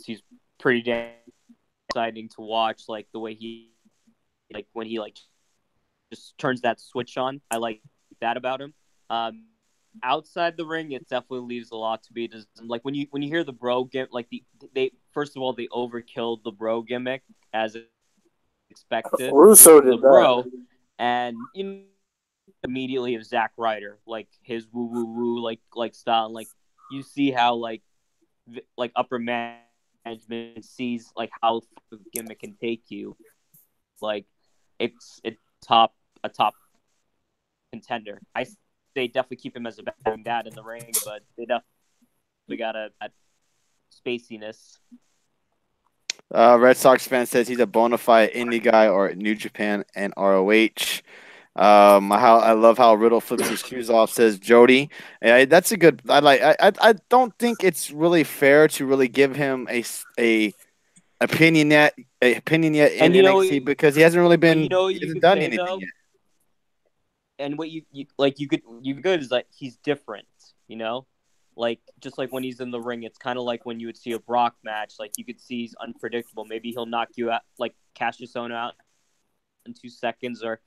pretty damn exciting to watch. The way he when he just turns that switch on. I like that about him. Outside the ring, it definitely leaves a lot to be desired. When you hear the bro gimmick, they first of all they overkilled the bro gimmick as expected. Russo did bro, and immediately of Zack Ryder, his woo woo woo style. You see how upper management sees how the gimmick can take you. It's a top contender. I say definitely keep him as a bad dad in the ring, but they definitely got a spaciness. Red Sox fan says he's a bona fide indie guy or New Japan and ROH. I love how Riddle flips his shoes off. Says Jody. Yeah, that's a good. I don't think it's really fair to really give him a opinion yet in And NXT because he hasn't really but you been know what he you hasn't could done say anything though, yet. and what you could is like he's different, like just like when he's in the ring, it's kind of like when you would see a Brock match, like you could see he's unpredictable. Maybe he'll knock you out, like Cassius Ohno out in 2 seconds, or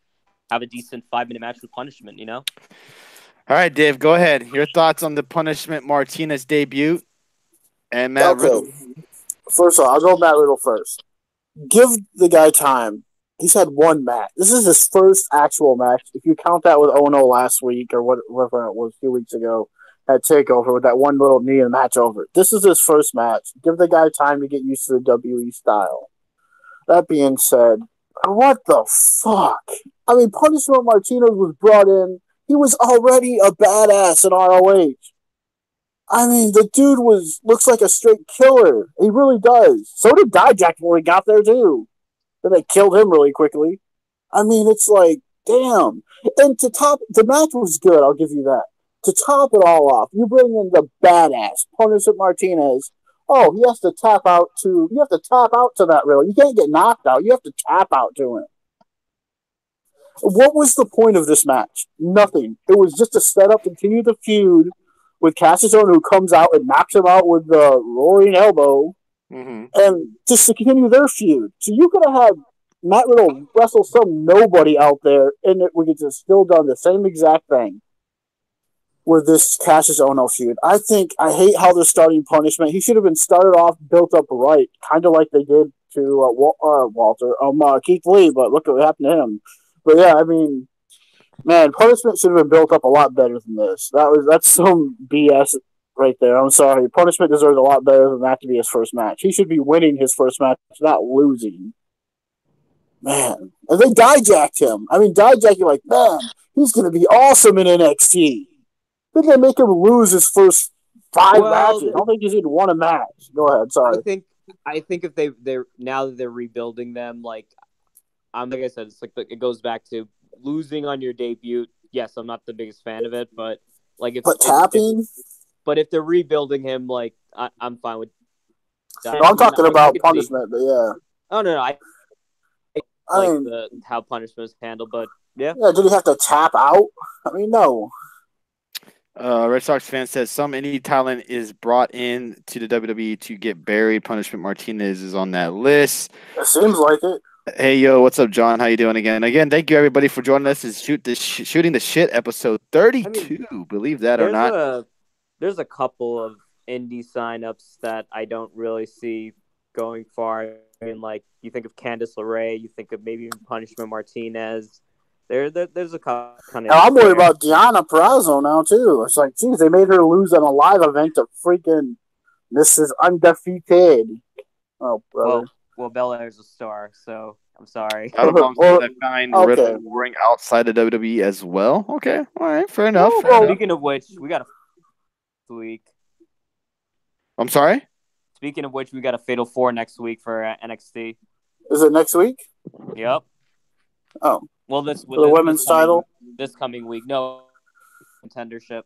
have a decent 5 minute match with punishment. All right, Dave, go ahead. Your thoughts on the Punishment Martinez debut and Matt Riddle. First of all, I'll go Matt Riddle first. Give the guy time. He's had one match. This is his first actual match. If you count that with Ono last week or whatever it was 2 weeks ago at TakeOver with that one little knee and match over. This is his first match. Give the guy time to get used to the WWE style. That being said, what the fuck? I mean, Punishment Martinez was brought in. He was already a badass in ROH. I mean, the dude looks like a straight killer. He really does. So did Dijak before he got there too. Then they killed him really quickly. I mean, it's like, damn. And to top, the match was good. I'll give you that. To top it all off, you bring in the badass Punishment Martinez. Oh, he has to tap out to. You have to tap out to that Riddle. You can't get knocked out. You have to tap out to him. What was the point of this match? Nothing. It was just to set up, continue the feud with Cassius Ohno, who comes out and knocks him out with the roaring elbow, and just to continue their feud. So you could have had Matt Riddle wrestle some nobody out there, and we could just still done the same exact thing with this Cassius Ohno feud. I hate how they're starting Punishment. He should have been started off, built up right, kind of like they did to Keith Lee, but look what happened to him. But yeah, I mean, man, Punishment should have been built up a lot better than this. That's some BS right there. I'm sorry. Punishment deserves a lot better than that to be his first match. He should be winning his first match, not losing. Man. And they Dijacked him. I mean, Dijacked, like, man, he's going to be awesome in NXT. Then they make him lose his first 5 matches. I don't think he's even won a match. Go ahead, sorry. I think if they're now that they're rebuilding them, like I said, it's like it goes back to losing on your debut. Yes, I'm not the biggest fan of it, but like if they're rebuilding him, like I'm fine with that. No, I'm talking about Punishment, but yeah. Oh no, I mean, how Punishment was handled, but yeah. Yeah, did he have to tap out? I mean, no. Red Sox fan says some indie talent is brought in to the WWE to get buried. Punishment Martinez is on that list. It seems like it. Hey, yo, what's up, John? How you doing again? Again, thank you, everybody, for joining us. It's Shooting the Shit, episode 32. I mean, believe that or not. There's a couple of indie signups that I don't really see going far. I mean, like, you think of Candice LeRae, you think of maybe even Punishment Martinez. There's a couple kind of. I'm worried about Deonna Purrazzo now, too. It's like, geez, they made her lose on a live event to freaking Mrs. Undefeated. Oh, brother. Well, Belair's a star, so I'm sorry. I find Riddle boring outside of WWE as well. Okay, all right, fair enough. Speaking of which, we got a week. I'm sorry? Speaking of which, we got a Fatal 4 next week for NXT. Is it next week? Yep. Oh. Well, the women's title? This coming week. No, contendership.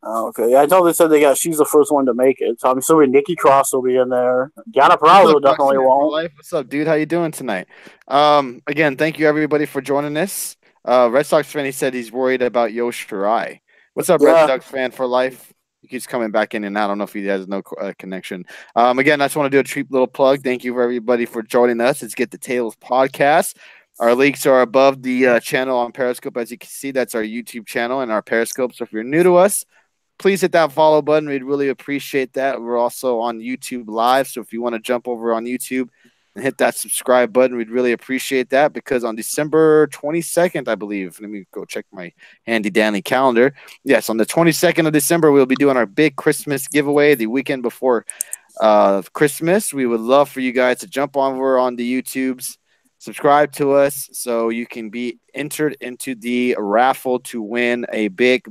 Oh, okay. Yeah, I know they said she's the first one to make it. So I'm assuming Nikki Cross will be in there. Deonna Purrazzo definitely won't. What's up, dude? How you doing tonight? Again, thank you everybody for joining us. Red Sox fan, he said he's worried about Io Shirai. What's up, Red Sox fan for life? He keeps coming back in and out. I don't know if he has no connection. Again, I just want to do a cheap little plug. Thank you for everybody for joining us. It's Get the Tables podcast. Our links are above the channel on Periscope. As you can see, that's our YouTube channel and our Periscope. So if you're new to us, please hit that follow button. We'd really appreciate that. We're also on YouTube Live, so if you want to jump over on YouTube and hit that subscribe button, we'd really appreciate that because on December 22nd, I believe, let me go check my handy-dandy calendar. Yes, on the 22nd of December, we'll be doing our big Christmas giveaway the weekend before Christmas. We would love for you guys to jump over on the YouTubes, subscribe to us so you can be entered into the raffle to win a big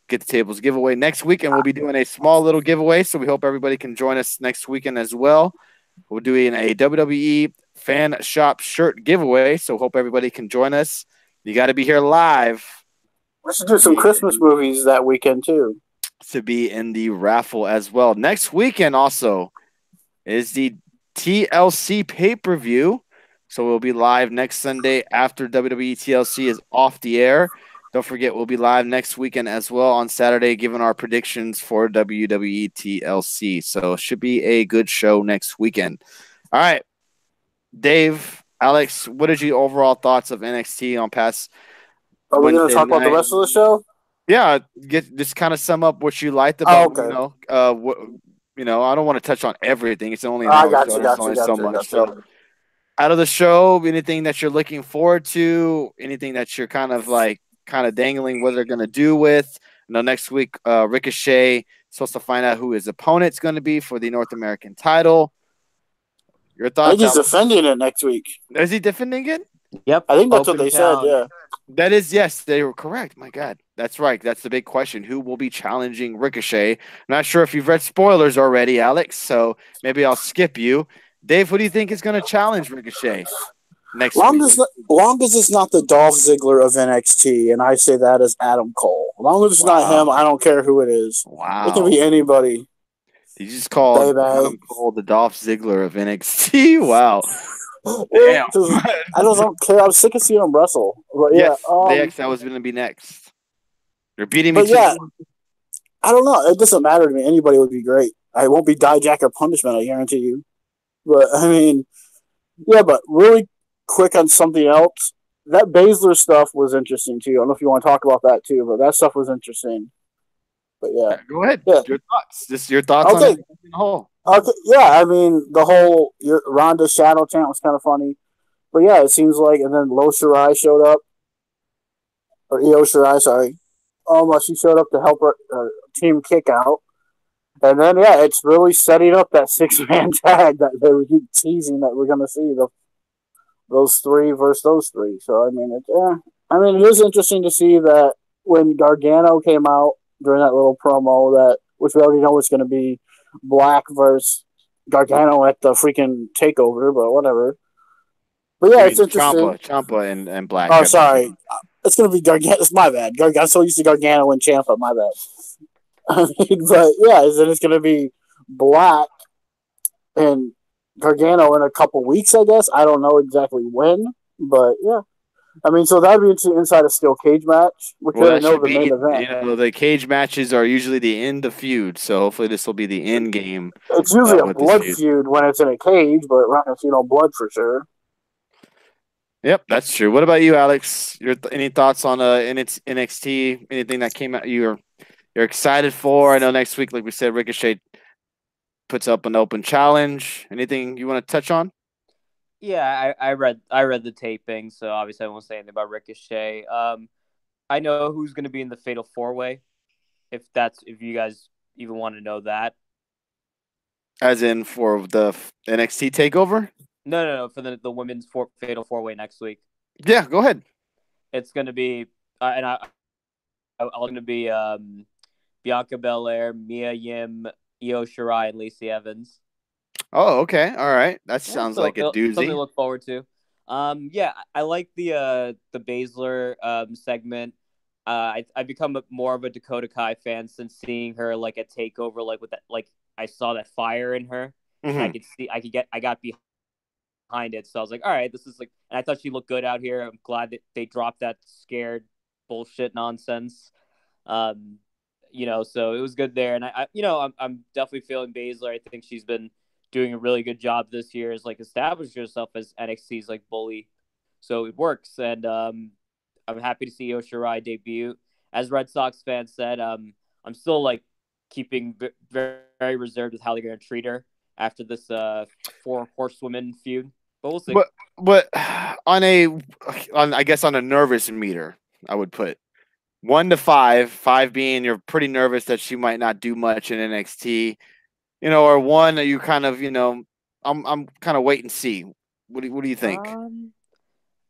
Get the Tables giveaway next week, and we'll be doing a small little giveaway, so we hope everybody can join us next weekend as well. We're doing a WWE fan shop shirt giveaway. So hope everybody can join us. You got to be here live. We should do some Christmas movies that weekend too. To be in the raffle as well. Next weekend also is the TLC pay-per-view. So we'll be live next Sunday after WWE TLC is off the air. Don't forget, we'll be live next weekend as well on Saturday, giving our predictions for WWE TLC. So it should be a good show next weekend. All right, Dave, Alex, what is your overall thoughts of NXT on past Are we going to Wednesday talk about the night? rest of the show? Yeah, just kind of sum up what you liked about, okay. I don't want to touch on everything. It's only an I hour got show. you, There's got you, only got so you, much. got So, you. out of the show, anything that you're looking forward to, anything that you're kind of dangling what they're going to do with. Next week, Ricochet supposed to find out who his opponent's going to be for the North American title. Your I thoughts? think he's defending it next week. Is he defending it? Yep. I think that's what they said, yeah. That is, yes, they were correct. My God. That's right. That's the big question. Who will be challenging Ricochet? Not sure if you've read spoilers already, Alex, so maybe I'll skip you. Dave, who do you think is going to challenge Ricochet next week? Long as it's not the Dolph Ziggler of NXT, and I say that as Adam Cole. Long as it's not him, I don't care who it is. Wow. It can be anybody. You just called Adam Cole the Dolph Ziggler of NXT? Wow. Damn. I don't care. I'm sick of seeing him wrestle. But yes, that was going to be next. You're beating me. But yeah, I don't know. It doesn't matter to me. Anybody would be great. I won't be Dijak or Punishment, I guarantee you. But, I mean, yeah, but really quick on something else. That Baszler stuff was interesting, too. I don't know if you want to talk about that, too, but that stuff was interesting. But, yeah. Go ahead. Yeah. Your thoughts. Just your thoughts on it as a whole. Okay. Yeah, I mean, the whole Ronda Shadow chant was kind of funny. But, yeah, it seems like, and then Lo Shirai showed up. Or Io Shirai, sorry. She showed up to help her team kick out. And then, yeah, it's really setting up that 6-man tag that they keep teasing that we're going to see those three versus those three. So, I mean, it is interesting to see that when Gargano came out during that little promo, which we already know is going to be Black versus Gargano at the freaking takeover, but whatever. But yeah, it's interesting. Ciampa and Black. Oh, sorry. It's going to be Gargano. It's my bad. I'm so used to Gargano and Ciampa. My bad. I mean, but yeah, then it's going to be Black and Gargano in a couple weeks, I guess. I don't know exactly when, but yeah. I mean, so that would be an inside a steel cage match. We couldn't know the main event. The cage matches are usually the end of feud, so hopefully this will be the end game. It's usually a blood feud when it's in a cage, but blood for sure. Yep, that's true. What about you, Alex? Any thoughts on NXT? Anything that came out you're excited for? I know next week, like we said, Ricochet puts up an open challenge. Anything you want to touch on? Yeah, I read the taping, so obviously I won't say anything about Ricochet. I know who's going to be in the Fatal 4-Way, if you guys even want to know that. As in for the NXT takeover? No, for the women's Fatal 4-Way next week. Yeah, go ahead. It's going to be I'm going to be Bianca Belair, Mia Yim, Io Shirai, and Lacey Evans. Oh, okay. All right. That sounds like a doozy. Something to look forward to. Yeah, I like the Baszler segment. I've become more of a Dakota Kai fan since seeing her like at Takeover, like with that, like I saw that fire in her. Mm-hmm. I got behind it, so I was like, all right, this is like, and I thought she looked good out here. I'm glad that they dropped that scared bullshit nonsense. So it was good there, and I'm definitely feeling Baszler. I think she's been doing a really good job this year, is like establishing herself as NXT's like bully, so it works. And I'm happy to see Io Shirai debut. As Red Sox fans said, I'm still like keeping very, very reserved with how they're going to treat her after this 4 horsewomen feud, but we'll see. But on a nervous meter, I would put 1 to 5, 5 being you're pretty nervous that she might not do much in NXT. Or 1 that you kind of, I'm kind of wait and see. What do you think?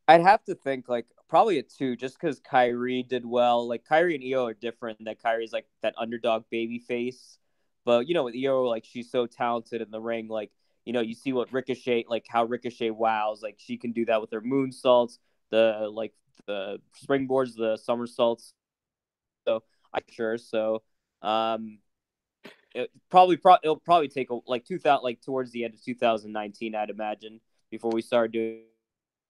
I'd have to think like probably a 2, just because Kyrie did well. Like Kyrie and Io are different. That Kyrie's like that underdog baby face, but with Io, like she's so talented in the ring. Like you see what Ricochet, like how Ricochet wows, like she can do that with her moonsaults, the springboards, the somersaults. So I'm sure. So it'll probably take like 2000, like towards the end of 2019, I'd imagine, before we start doing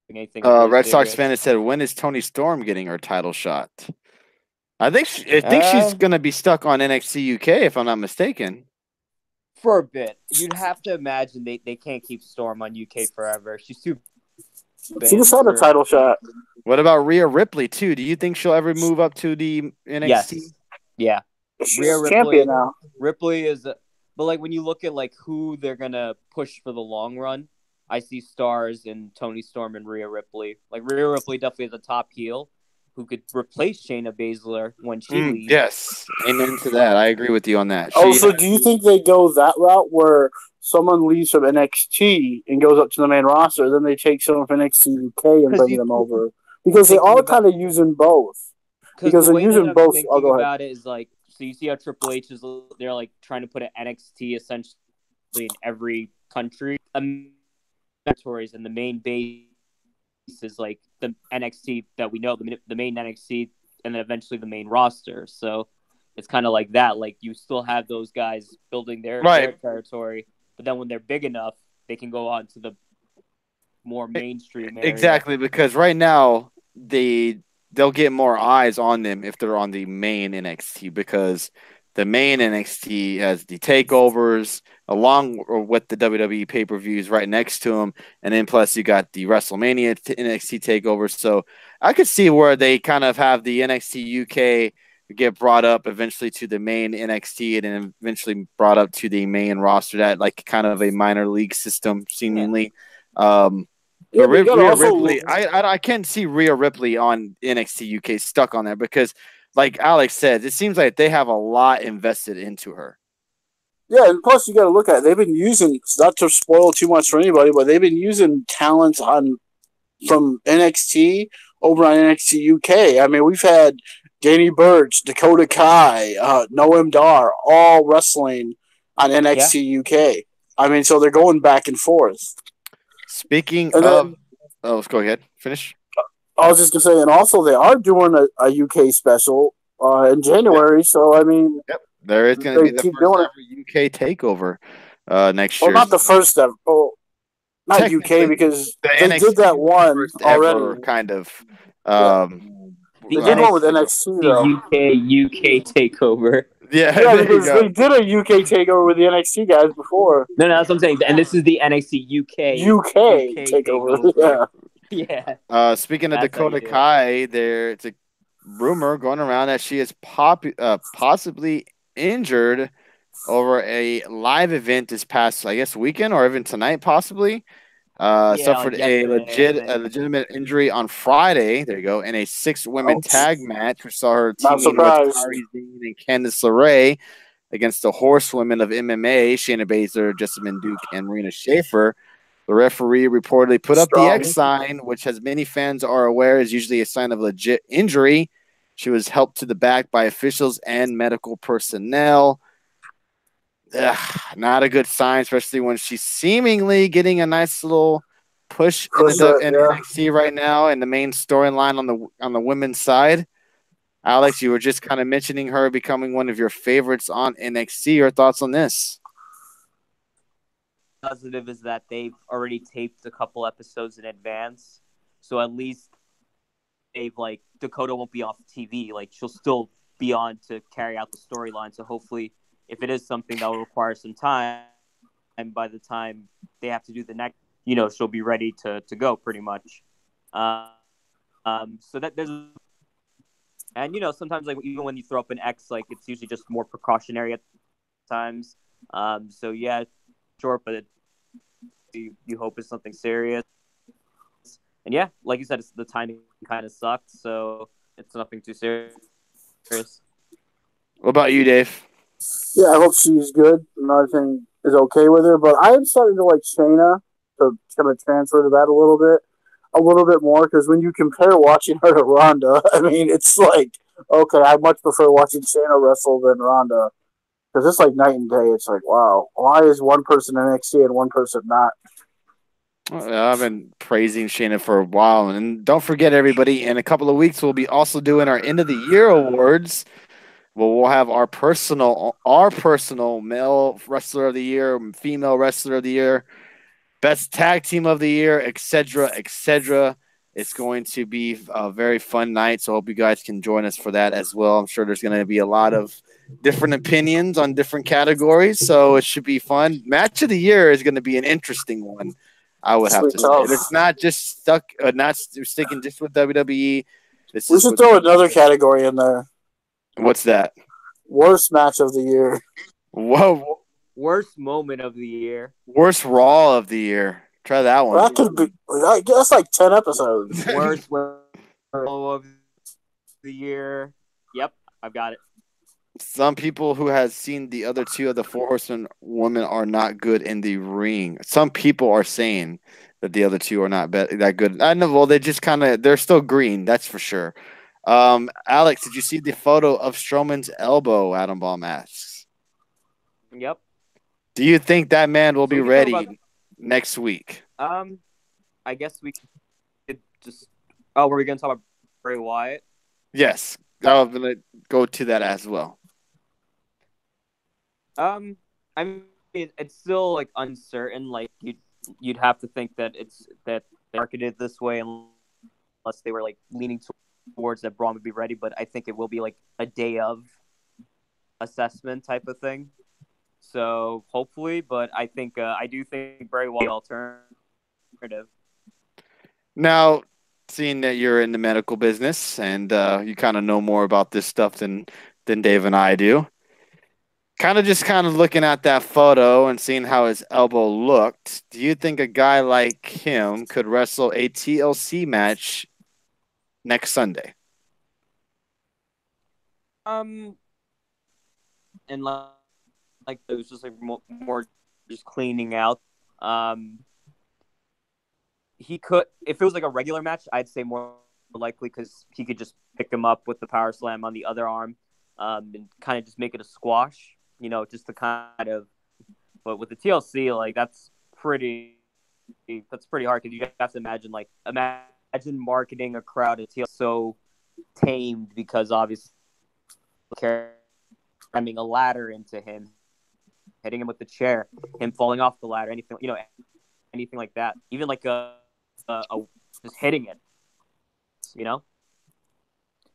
anything really Red Sox serious. fan has said, when is Toni Storm getting her title shot? I think she's gonna be stuck on NXT UK if I'm not mistaken. For a bit, you'd have to imagine they can't keep Storm on UK forever. She's too. She just had a title shot. What about Rhea Ripley too? Do you think she'll ever move up to the NXT? Yes. Yeah. She's champion now. Ripley is, but like when you look at like who they're gonna push for the long run, I see stars in Toni Storm and Rhea Ripley. Like Rhea Ripley definitely is a top heel who could replace Shayna Baszler when she leaves. Yes, amen to that. I agree with you on that. So do you think they go that route where someone leaves from NXT and goes up to the main roster, then they take someone from NXT UK and bring them over? Because they are kind of using both. Because they're using both. Thinking about it is like, so you see how Triple H is, they're like trying to put an NXT essentially in every country. Territories, and the main base is like the NXT that we know, the main NXT, and then eventually the main roster. So it's kind of like that. Like you still have those guys building their territory, but then when they're big enough, they can go on to the more mainstream area. Exactly, because right now they'll get more eyes on them if they're on the main NXT, because the main NXT has the takeovers along with the WWE pay-per-views right next to them, and then plus you got the WrestleMania NXT takeovers. So I could see where they kind of have the NXT UK get brought up eventually to the main NXT, and then eventually brought up to the main roster, that like kind of a minor league system seemingly. Rhea Ripley, I can't see Rhea Ripley on NXT UK stuck on there, because like Alex said, it seems like they have a lot invested into her. Yeah, and plus you got to look at it. They've been using, not to spoil too much for anybody, but they've been using talent from NXT over on NXT UK. I mean, we've had Danny Burch, Dakota Kai, Noam Dar, all wrestling on NXT UK. I mean, so they're going back and forth. Speaking of, let's go ahead. Finish. I was just gonna say, and also they are doing a UK special in January. So I mean, there is going to be the first ever UK takeover next year. Well, not the first ever. Well, not UK, because they did that one already. Kind of. They did one with NXT though. UK takeover. Yeah, because they did a UK takeover with the NXT guys before. No, that's what I'm saying. And this is the NXT UK takeover. Yeah. Speaking of Dakota Kai, it's a rumor going around that she is possibly injured over a live event this past, I guess, weekend, or even tonight, possibly. Suffered a legitimate injury on Friday. There you go. In a 6-women tag match, we saw her teaming with Kairi Sane and Candice LeRae against the horsewomen of MMA, Shayna Baszler, Jessamine Duke, and Marina Shafir. The referee reportedly put up the X sign, which, as many fans are aware, is usually a sign of legit injury. She was helped to the back by officials and medical personnel. Not a good sign, especially when she's seemingly getting a nice little push in NXT right now, in the main storyline on the women's side. Alex, you were just kind of mentioning her becoming one of your favorites on NXT. Your thoughts on this? Positive is that they've already taped a couple episodes in advance, so at least they've, like, Dakota won't be off TV. Like, she'll still be on to carry out the storyline. So hopefully, if it is something that will require some time, and by the time they have to do the next, she'll be ready to go pretty much. So that there's, and sometimes, like, even when you throw up an X, like, it's usually just more precautionary at times. So yeah, short, but you hope it's something serious. And yeah, like you said, the timing kind of sucked, so it's nothing too serious. What about you, Dave? Yeah, I hope she's good and everything is okay with her. But I am starting to like Shayna, to kind of transfer to that a little bit more, because when you compare watching her to Ronda, I mean, it's like, okay, I much prefer watching Shayna wrestle than Ronda, because it's like night and day. It's like, wow, why is one person in NXT and one person not? I've been praising Shayna for a while, and don't forget, everybody. In a couple of weeks, we'll be also doing our end of the year awards. Well, we'll have our personal male wrestler of the year, female wrestler of the year, best tag team of the year, etc., etc. It's going to be a very fun night, so I hope you guys can join us for that as well. I'm sure there's going to be a lot of different opinions on different categories, so it should be fun. Match of the year is going to be an interesting one, I would have to say. It's not just not sticking just with WWE. We should throw another category in there. What's that? Worst match of the year. Whoa. Worst moment of the year. Worst Raw of the year. Try that one. That could be. That's like 10 episodes. Worst Raw of the year. Yep, I've got it. Some people who has seen the other two of the Four Horsemen women are not good in the ring. Some people are saying that the other two are not that good. I know. Well, they just they're still green. That's for sure. Alex, did you see the photo of Strowman's elbow? Adam Bomb asks. Yep. Do you think that man will be ready next week? I guess we could just. Oh, were we going to talk about Bray Wyatt? Yes, I'll go to that as well. I mean, it's still like uncertain. Like you'd have to think that they marketed this way unless they were like leaning towards that Braun would be ready. But I think it will be like a day of assessment type of thing. So hopefully, but I do think Bray Wyatt alternative. Now, seeing that you're in the medical business and you kind of know more about this stuff than Dave and I do, kind of looking at that photo and seeing how his elbow looked, do you think a guy like him could wrestle a TLC match next Sunday? And like it was just like more just cleaning out. He could, if it was like a regular match, I'd say more likely because he could just pick him up with the power slam on the other arm, and kind of just make it a squash, just to kind of. But with the TLC, like that's pretty hard because you have to imagine marketing a crowd of TLC so tamed because obviously cramming a ladder into him, hitting him with the chair, him falling off the ladder, anything like that, even like just hitting it,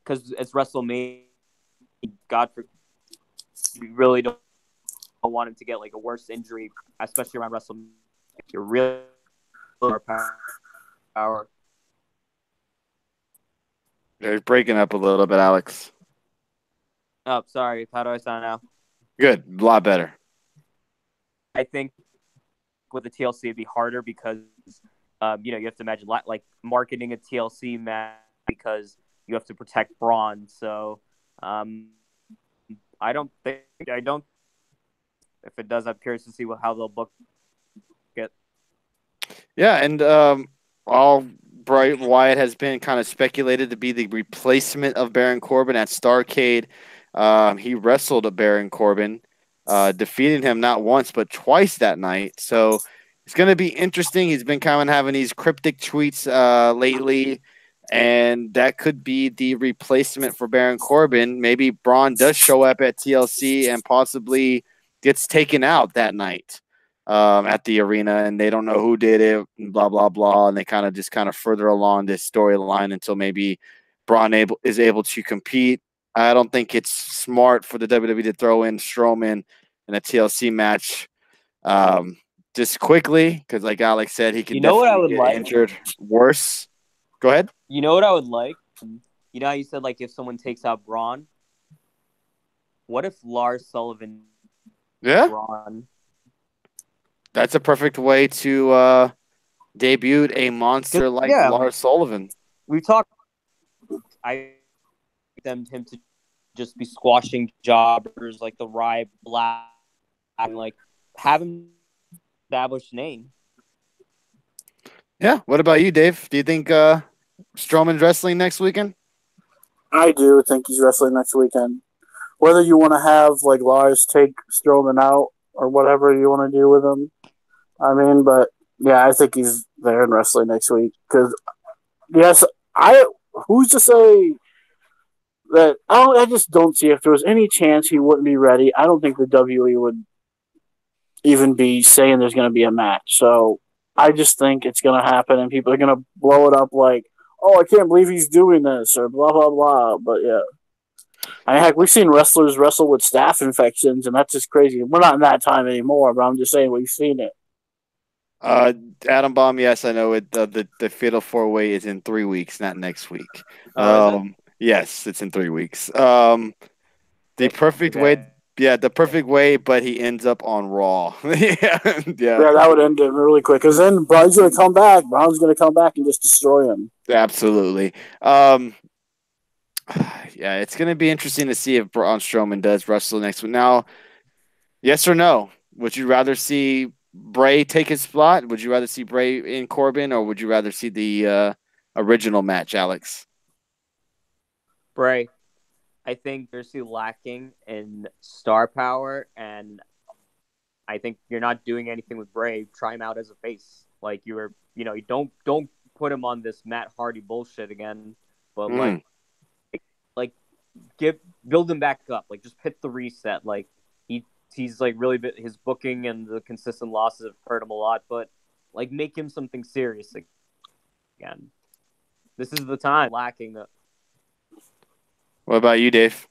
because it's WrestleMania. You really don't want him to get like a worse injury, especially around WrestleMania. You're really power. They're breaking up a little bit, Alex. Oh, sorry. How do I sound now? Good, a lot better. I think with the TLC it'd be harder because you have to imagine like marketing a TLC match because you have to protect Braun. So I don't. If it does, I'm curious to see how they'll book it. Yeah, and Bray Wyatt has been kind of speculated to be the replacement of Baron Corbin at Starrcade. He wrestled a Baron Corbin, defeating him not once but twice that night. So it's going to be interesting. He's been kind of having these cryptic tweets lately, and that could be the replacement for Baron Corbin. Maybe Braun does show up at TLC and possibly gets taken out that night at the arena, and they don't know who did it, and blah, blah, blah, and they kind of further along this storyline until maybe Braun is able to compete. I don't think it's smart for the WWE to throw in Strowman in a TLC match just quickly because, like Alex said, he can definitely get injured worse. Go ahead. You know what I would like? You know how you said like if someone takes out Braun? What if Lars Sullivan Braun? That's a perfect way to debut a monster like Lars Sullivan. We've talked. I them him to just be squashing jobbers like the Rye Black, and like have him establish name. Yeah. What about you, Dave? Do you think Strowman's wrestling next weekend? I do think he's wrestling next weekend. whether you want to have like Lars take Strowman out or whatever you want to do with him. I mean, but yeah, I think he's there in wrestling next week because yes, I who's to say that I just don't see if there was any chance he wouldn't be ready. I don't think the WWE would even be saying there's going to be a match. So I just think it's going to happen, and people are going to blow it up like, "Oh, I can't believe he's doing this," or blah blah blah. But yeah, I mean, heck, we've seen wrestlers wrestle with staph infections, and that's just crazy. We're not in that time anymore, but I'm just saying we've seen it. Adam Bomb, yes, I know it. The Fatal 4-Way is in 3 weeks, not next week. Yes, it's in 3 weeks. The perfect way, yeah, the perfect way, but he ends up on Raw. Yeah. Yeah, that would end it really quick because then Braun's going to come back. Braun's going to come back and just destroy him. Absolutely. Yeah, it's going to be interesting to see if Braun Strowman does wrestle next week. Now, yes or no? Would you rather see Bray take his spot? Would you rather see Bray in Corbin, or would you rather see the original match, Alex? Bray. I think you're still lacking in star power, and I think you're not doing anything with Bray. Try him out as a face. Like you don't put him on this Matt Hardy bullshit again. But like build him back up. Like just hit the reset. Like he's like really his booking and the consistent losses have hurt him a lot. But like make him something serious again. This is the time lacking the. What about you, Dave?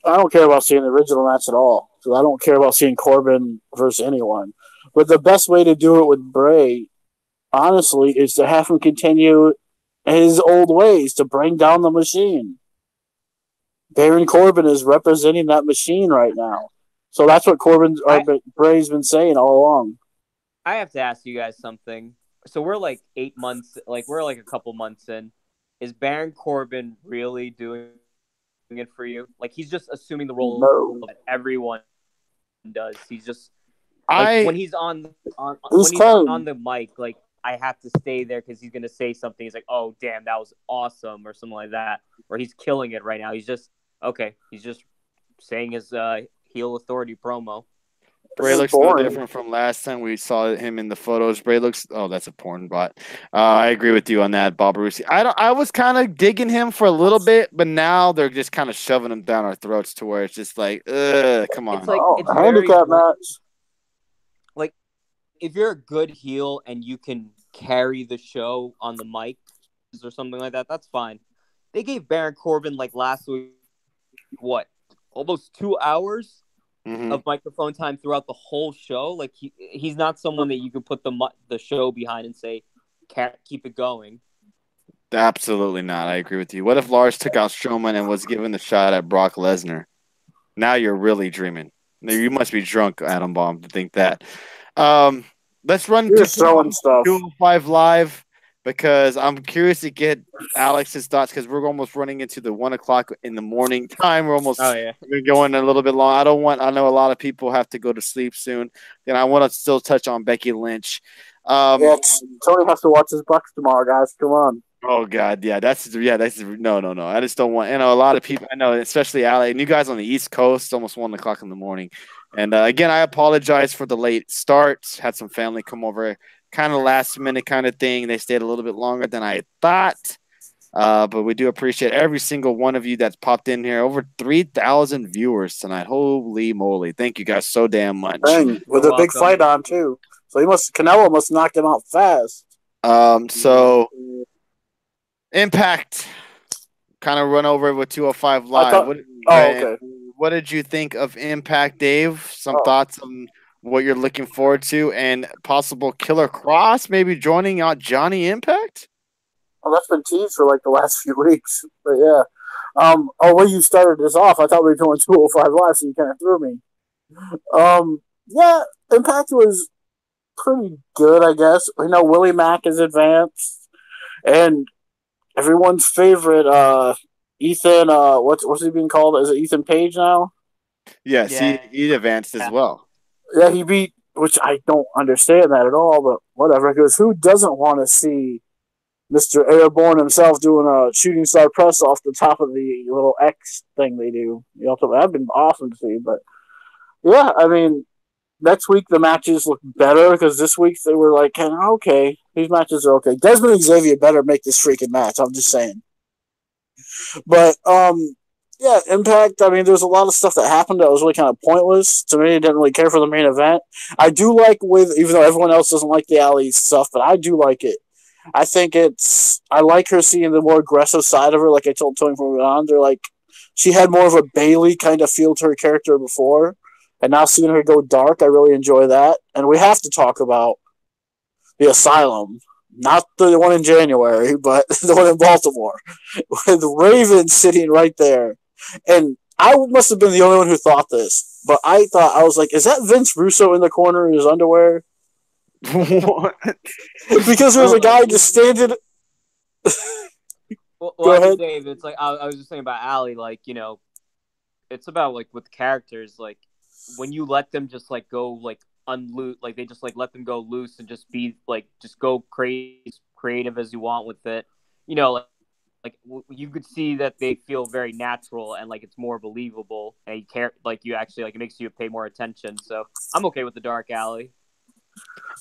I don't care about seeing the original match at all because I don't care about seeing Corbin versus anyone. But the best way to do it with Bray, honestly, is to have him continue his old ways to bring down the machine. Baron Corbin is representing that machine right now. So that's what Bray's been saying all along. I have to ask you guys something. So we're like 8 months, like we're like a couple months in. Is Baron Corbin really doing it for you? Like he's just assuming the role that everyone does. He's just when he's on the mic, like I have to stay there because he's gonna say something. He's like, "Oh, damn, that was awesome," or something like that. Or he's killing it right now. He's just He's just saying his heel authority promo. Bray looks no different from last time we saw him in the photos. Bray looks. Oh, that's a porn bot. I agree with you on that, Bob Russi. I was kind of digging him for a little bit, but now they're just kind of shoving him down our throats to where it's just like, come on. It's like it's a handicap match. Like if you're a good heel and you can carry the show on the mic or something like that, that's fine. They gave Baron Corbin like last week, almost 2 hours. Mm-hmm. Of microphone time throughout the whole show. Like he's not someone that you can put the show behind and say, keep it going. Absolutely not. I agree with you. What if Lars took out Strowman and was given the shot at Brock Lesnar? Now you're really dreaming. You must be drunk, Adam Bomb, to think that. Let's run to 205 Live because I'm curious to get Alex's thoughts because we're almost running into the 1 o'clock in the morning time. We're almost going a little bit long. I know a lot of people have to go to sleep soon. And I want to still touch on Becky Lynch. Tony has to watch his Bucks tomorrow, guys. Come on. Oh God, yeah, that's no. I just don't want. A lot of people. I know, especially Alec and you guys on the East Coast. Almost 1 o'clock in the morning. And again, I apologize for the late start. Had some family come over. Kind of last minute kind of thing. They stayed a little bit longer than I thought. But we do appreciate every single one of you that's popped in here. Over 3,000 viewers tonight. Holy moly. Thank you guys so damn much. Dang, with a big fight on too. So Canelo must knock him out fast. So Impact kind of run over with 205 Live. Okay. What did you think of Impact, Dave? Some thoughts on what you're looking forward to and possible Killer Cross maybe joining out Johnny Impact? Well, that's been teased for like the last few weeks. But yeah. When you started this off, I thought we were doing 205 Live, so you kind of threw me. Yeah, Impact was pretty good, I guess. Willie Mack is advanced. And everyone's favorite, Ethan, what's he being called? Is it Ethan Page now? Yes, he advanced as well. Yeah, he beat, which I don't understand that at all, but whatever. Because who doesn't want to see Mr. Airborne himself doing a shooting star press off the top of the little X thing they do. That'd been awesome to see. But yeah, I mean, next week the matches look better because this week they were like, okay, these matches are okay. Desmond and Xavier better make this freaking match. I'm just saying. But yeah, Impact. I mean, there's a lot of stuff that happened that was really kind of pointless to me. I didn't really care for the main event. I do like even though everyone else doesn't like the Alley stuff, but I do like it. I think I like her seeing the more aggressive side of her. Like I told Tony from on, they're like she had more of a Bailey kind of feel to her character before, and now seeing her go dark, I really enjoy that. And we have to talk about the Asylum. Not the one in January, but the one in Baltimore. With Raven sitting right there. And I must have been the only one who thought this. But I was like, is that Vince Russo in the corner in his underwear? What? Because there was a guy just standing. Well, I was saying, it's like I was just saying about Allie, like, it's about like with characters, like when you let them just like go like unloose, like they just like let them go loose and just be like just go creative as you want with it, like you could see that they feel very natural and like it's more believable and you care, like you actually like it makes you pay more attention. So I'm okay with the Dark Alley.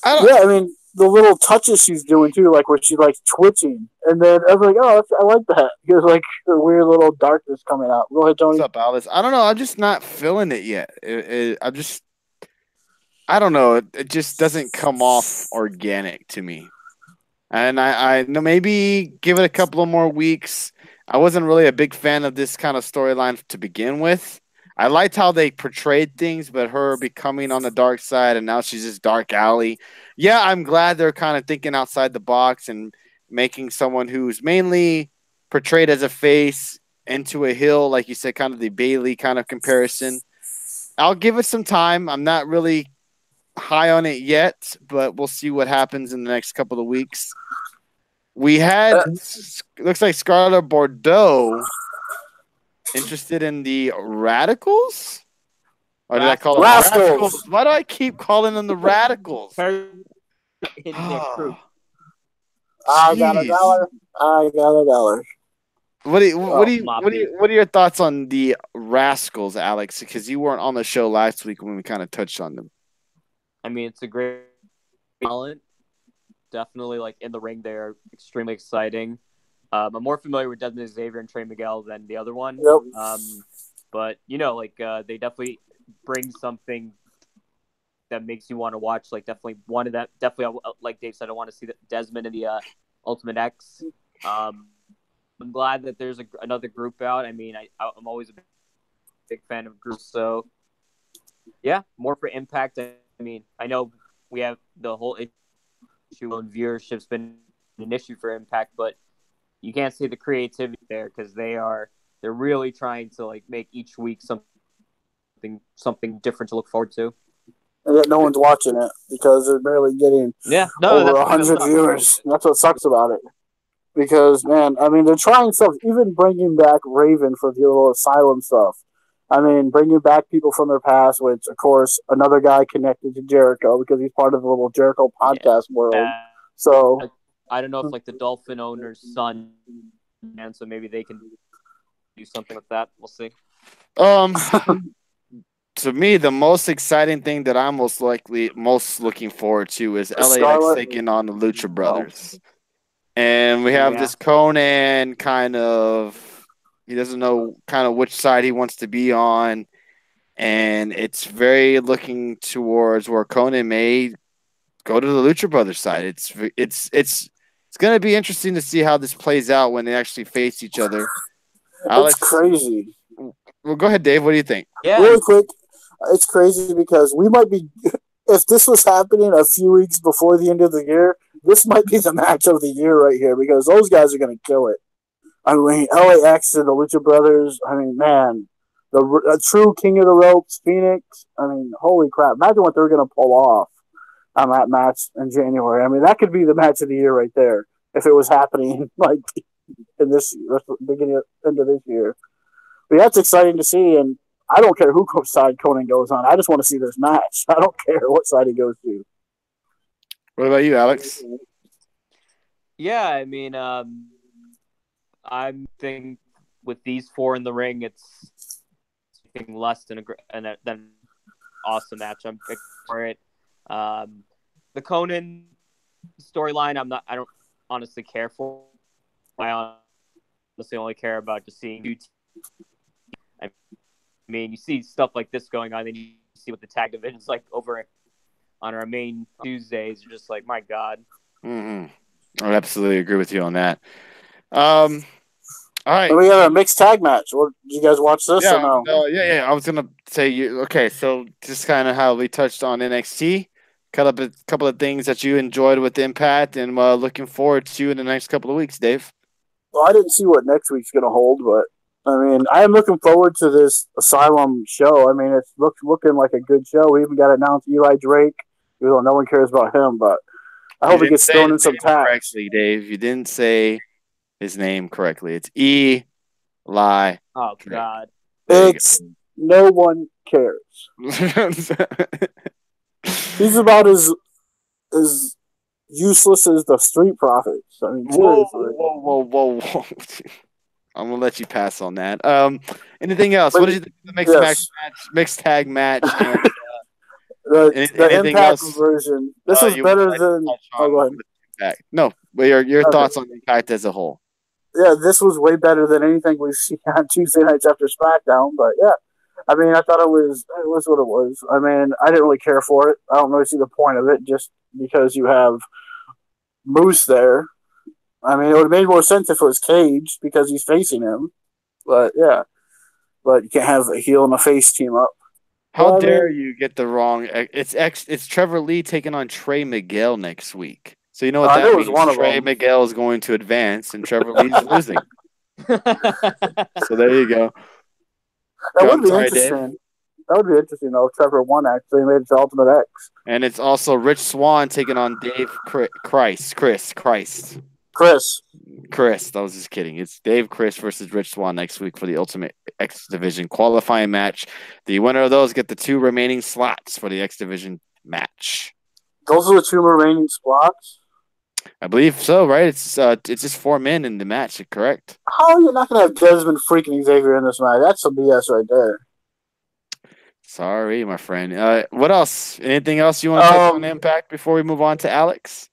Yeah, I mean the little touches she's doing too, like where she like twitching, and then I was like, oh, I like that. There's like a weird little darkness coming out. Go ahead, Tony. What's up, Alice? I don't know. I'm just not feeling it yet. I don't know. It just doesn't come off organic to me. And I know maybe give it a couple of more weeks. I wasn't really a big fan of this kind of storyline to begin with. I liked how they portrayed things, but her becoming on the dark side and now she's just Dark Alley. Yeah, I'm glad they're kind of thinking outside the box and making someone who's mainly portrayed as a face into a heel, like you said, kind of the Bailey kind of comparison. I'll give it some time. I'm not really high on it yet, but we'll see what happens in the next couple of weeks. We had looks like Scarlett Bordeaux interested in the Radicals? Or did I call them Rascals? Why do I keep calling them the Radicals? I got $1. I got $1. What are your thoughts on the Rascals, Alex? Because you weren't on the show last week when we kind of touched on them. I mean, it's a great talent. Definitely, like in the ring, they're extremely exciting. I'm more familiar with Desmond Xavier and Trey Miguel than the other one. Yep. But they definitely bring something that makes you want to watch. Like definitely one of that. Definitely, like Dave said, I want to see Desmond in the Ultimate X. I'm glad that there's another group out. I mean, I'm always a big fan of groups. So yeah, more for Impact. I mean, I know we have the whole issue on viewership's been an issue for Impact, but you can't see the creativity there because they're really trying to like make each week something different to look forward to. And yet no one's watching it because they're barely getting over 100 viewers. That's what sucks about it. Because, man, I mean, they're trying stuff, even bringing back Raven for the little Asylum stuff. I mean, bringing back people from their past, which, of course, another guy connected to Jericho because he's part of the little Jericho podcast world. So I don't know if, like, the Dolphin owner's son, and so maybe they can do something with that. We'll see. To me, the most exciting thing that I'm most looking forward to is LAX taking on the Lucha Brothers. And we have this Conan kind of, he doesn't know kind of which side he wants to be on. And it's very looking towards where Conan may go to the Lucha Brothers side. It's going to be interesting to see how this plays out when they actually face each other. Alex, it's crazy. Well, go ahead, Dave. What do you think? Yeah. Really quick, it's crazy because we might be, if this was happening a few weeks before the end of the year, this might be the match of the year right here because those guys are going to kill it. I mean, LAX and the Lucha Brothers, I mean, man, the true king of the ropes, Phoenix, I mean, holy crap. Imagine what they're going to pull off on that match in January. I mean, that could be the match of the year right there if it was happening like in this beginning into this year. But that's exciting to see, and I don't care who side Conan goes on. I just want to see this match. I don't care what side he goes to. What about you, Alex? Yeah, I mean, I'm thinking with these four in the ring, it's anything less than than awesome match. I'm big for it. Um, the Conan storyline, I don't honestly care for. I honestly only care about just seeing two. I mean, you see stuff like this going on, then you see what the tag division's like over on our main Tuesdays. You're just like, my God. Mm-hmm. I absolutely agree with you on that. All right. And we got a mixed tag match. Did you guys watch this or Yeah, no? yeah. I was gonna say you. Okay, so just kind of how we touched on NXT, cut up a couple of things that you enjoyed with Impact, and looking forward to in the next couple of weeks, Dave. Well, I didn't see what next week's going to hold, but I mean, I am looking forward to this Asylum show. I mean, it's looking like a good show. We even got announced Eli Drake, even though no one cares about him, but I You hope he didn't gets say thrown his in some name tags. correctly, Dave. You didn't say his name correctly. It's Eli. Oh, Drake. God. It's no one cares. He's about as useless as the Street Profits. I mean, seriously. Whoa. I'm gonna let you pass on that. Anything else? But What did you think of the yes, mixed tag match, and the anything Impact else? version. This was You would better like to than. touch Oh, on go ahead. with Impact? No, but your Okay. thoughts on Impact as a whole. Yeah, this was way better than anything we've seen on Tuesday nights after SmackDown. But yeah, I mean, I thought it was what it was. I mean, I didn't really care for it. I don't really see the point of it just because you have Moose there. I mean, it would have made more sense if it was Cage because he's facing him. But yeah, but you can't have a heel and a face team up. How Well, I dare mean, you get the wrong? It's Trevor Lee taking on Trey Miguel next week. So you know what I knew that it was means. one of Trey them. Miguel is going to advance, and Trevor Lee's losing. So there you go. That would I'm be sorry, Dave. interesting. That would be interesting though. If Trevor won actually made it to Ultimate X. And it's also Rich Swann taking on Dave Christ. Chris, I was just kidding. It's Dave Chris versus Rich Swann next week for the Ultimate X Division qualifying match. The winner of those get the 2 remaining slots for the X Division match. Those are the 2 remaining spots. I believe so, right? It's just 4 men in the match, correct? How are you not going to have Desmond freaking Xavier in this match? That's some BS right there. Sorry, my friend. What else? Anything else you want to touch on Impact before we move on to Alex?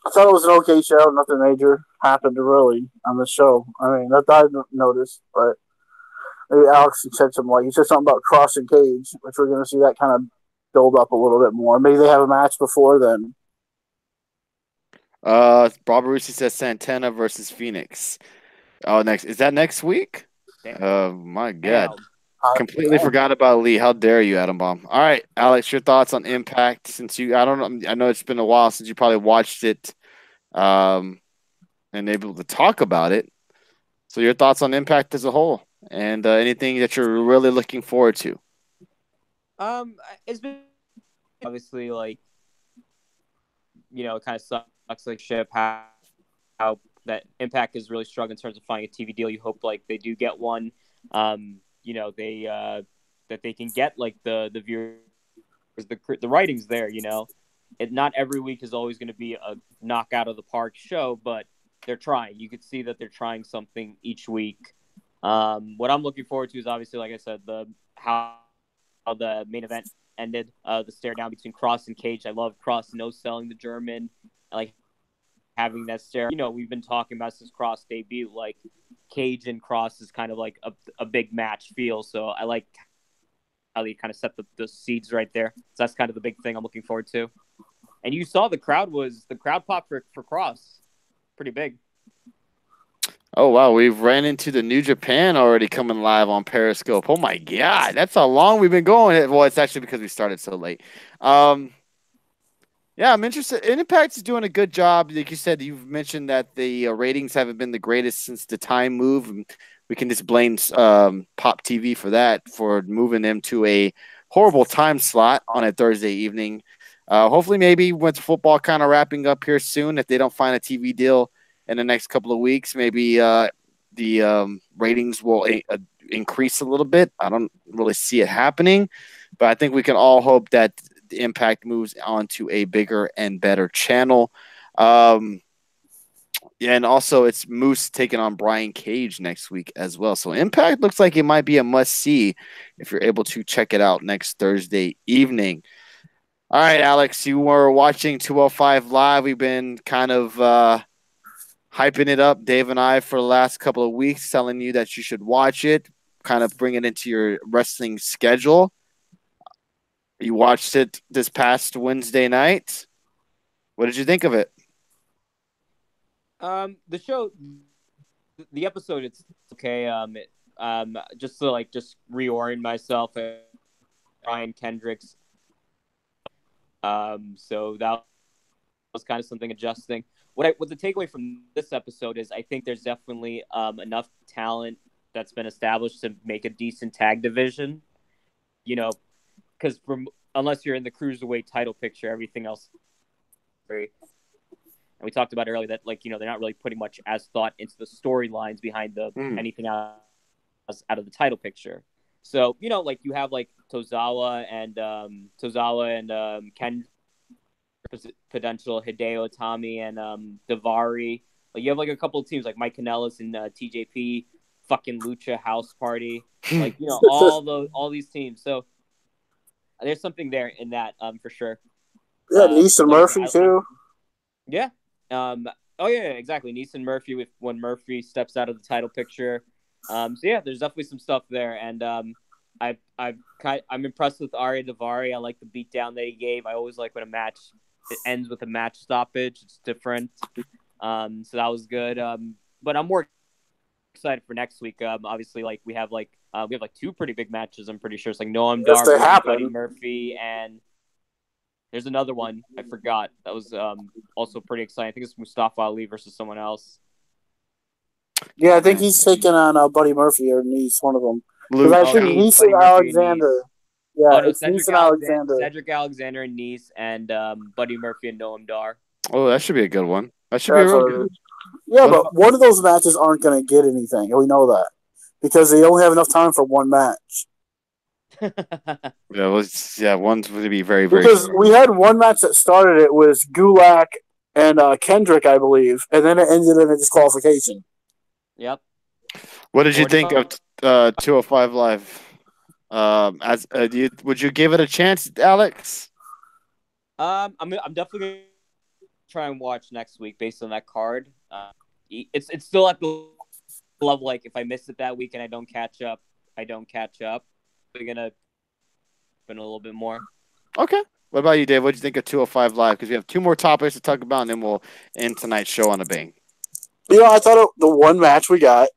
I thought it was an okay show. Nothing major happened really on the show. I mean, that I noticed, but maybe Alex said something like he said something about Cross and Cage, which we're going to see that kind of build up a little bit more. Maybe they have a match before then. Bob Rusi says Santana versus Phoenix. Oh, is that next week? My God. Completely forgot about Lee. How dare you, Adam Bomb? All right, Alex, your thoughts on Impact? Since I don't know, I know it's been a while since you probably watched it, and able to talk about it. So your thoughts on Impact as a whole, and anything that you're really looking forward to? It's been obviously like, it kind of sucks like ship how that Impact is really struggling in terms of finding a TV deal. You hope like they do get one. They that they can get like the viewers, the writing's there. Not every week is always going to be a knock out of the park show, but they're trying. You could see that they're trying something each week. What I'm looking forward to is obviously, like I said, how the main event ended, the stare down between Cross and Cage. I love Cross no selling the German, like having that stare. We've been talking about since Cross debut, like Cage and Cross is kind of like a big match feel. So I like how they kind of set the seeds right there. So that's kind of the big thing I'm looking forward to. And you saw the crowd pop for Cross pretty big. Oh, wow. We've ran into the New Japan already coming live on Periscope. Oh, my God. That's how long we've been going. Well, it's actually because we started so late. Yeah, I'm interested. Impact is doing a good job. Like you said, you've mentioned that the ratings haven't been the greatest since the time move. We can just blame Pop TV for that, for moving them to a horrible time slot on a Thursday evening. Hopefully, maybe with football kind of wrapping up here soon, if they don't find a TV deal in the next couple of weeks, maybe the ratings will increase a little bit. I don't really see it happening, but I think we can all hope that the Impact moves on to a bigger and better channel. Yeah, and also it's Moose taking on Brian Cage next week as well. So Impact looks like it might be a must see if you're able to check it out next Thursday evening. All right, Alex, you were watching 205 Live. We've been kind of hyping it up, Dave and I, for the last couple of weeks, telling you that you should watch it, kind of bring it into your wrestling schedule. You watched it this past Wednesday night. What did you think of it? The show, the episode, it's okay. Just to just reorient myself. Brian Kendrick's. So that was kind of something adjusting. What the takeaway from this episode is, I think there's definitely enough talent that's been established to make a decent tag division. Because unless you're in the cruiserweight title picture, everything else very. And we talked about earlier that they're not really putting much as thought into the storylines behind anything else out of the title picture. So you have Tozawa and Ken, potential Hideo Itami and Davari. You have a couple of teams like Mike Kanellis and TJP, fucking Lucha House Party, all these teams. So there's something there in that for sure. Yeah, Neeson Murphy too. Yeah. Oh yeah, exactly. Neeson Murphy when Murphy steps out of the title picture. So yeah, there's definitely some stuff there, and I'm impressed with Arya Davari. I like the beatdown that he gave. I always like when it ends with a match stoppage. It's different. So that was good. But I'm more excited for next week. Obviously, we have two pretty big matches. I'm pretty sure it's Noam Dar, Buddy Murphy, and there's another one I forgot that was also pretty exciting. I think it's Mustafa Ali versus someone else. Yeah, I think he's taking on Buddy Murphy or Nice, one of them. Because I think Nice and Alexander. Yeah, it's Nice and Alexander. Cedric Alexander and Nice, and Buddy Murphy and Noam Dar. Oh, that should be a good one. That should be real good. Yeah, but one of those matches aren't going to get anything. We know that. Because they only have enough time for one match. One's going to be very, very. Because we had one match that started it was Gulak and Kendrick, I believe, and then it ended in a disqualification. Yep. What did you think of 205 Live? Would you give it a chance, Alex? I'm definitely gonna try and watch next week based on that card. It's still at the level if I miss it that week and I don't catch up. We're gonna spend a little bit more. Okay. What about you, Dave? What did you think of 205 Live? Because we have two more topics to talk about, and then we'll end tonight's show on a bang. I thought the one match we got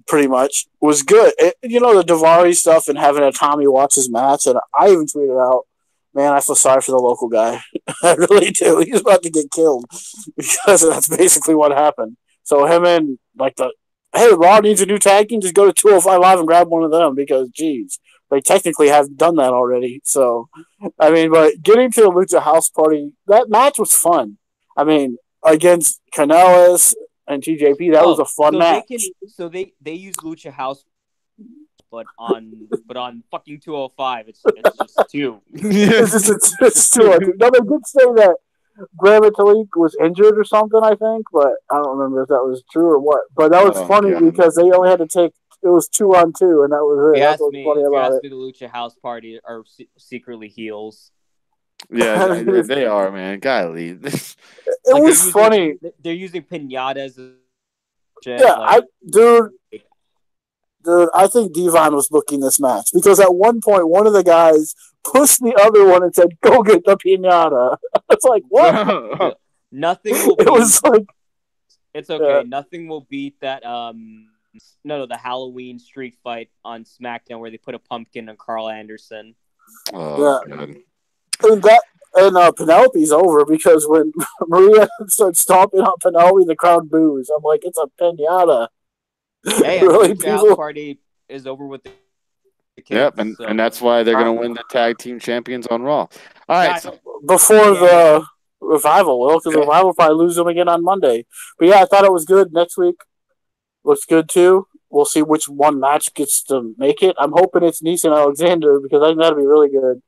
pretty much was good. The Davari stuff and having a Tommy watch his match, and I even tweeted out, man, I feel sorry for the local guy. I really do. He's about to get killed because that's basically what happened. So him and hey, Raw needs a new tag team, just go to 205 Live and grab one of them because, geez, they technically have done that already. So, but getting to the Lucha House Party, that match was fun. Against Canellis and TJP, that was a fun match. They use Lucha House, but on fucking 205, it's just two. it's two. No, they did say that Graham Talik was injured or something, I think, but I don't remember if that was true or what. But that was funny because they only had to take it was 2-on-2, and that was it. That's what's funny about it. The Lucha House Party are secretly heels. Yeah, they are, man. Golly. It was funny. They're using pinatas. Dude, I think Devon was booking this match because at one point, one of the guys pushed the other one and said, "Go get the pinata." It's like, what? Nothing will beat. It was like, it's okay. Yeah. Nothing will beat that. The Halloween street fight on SmackDown where they put a pumpkin on Carl Anderson. Oh, yeah. God. And Penelope's over because when Maria starts stomping on Penelope, the crowd boos. I'm like, it's a pinata. Hey, really, the house party is over with the kids. Yep, and that's why they're going to win the tag team champions on Raw. All right. So, before the Revival will, because the Revival will probably lose them again on Monday. But yeah, I thought it was good. Next week looks good too. We'll see which one match gets to make it. I'm hoping it's Nice and Alexander because I think that'll be really good.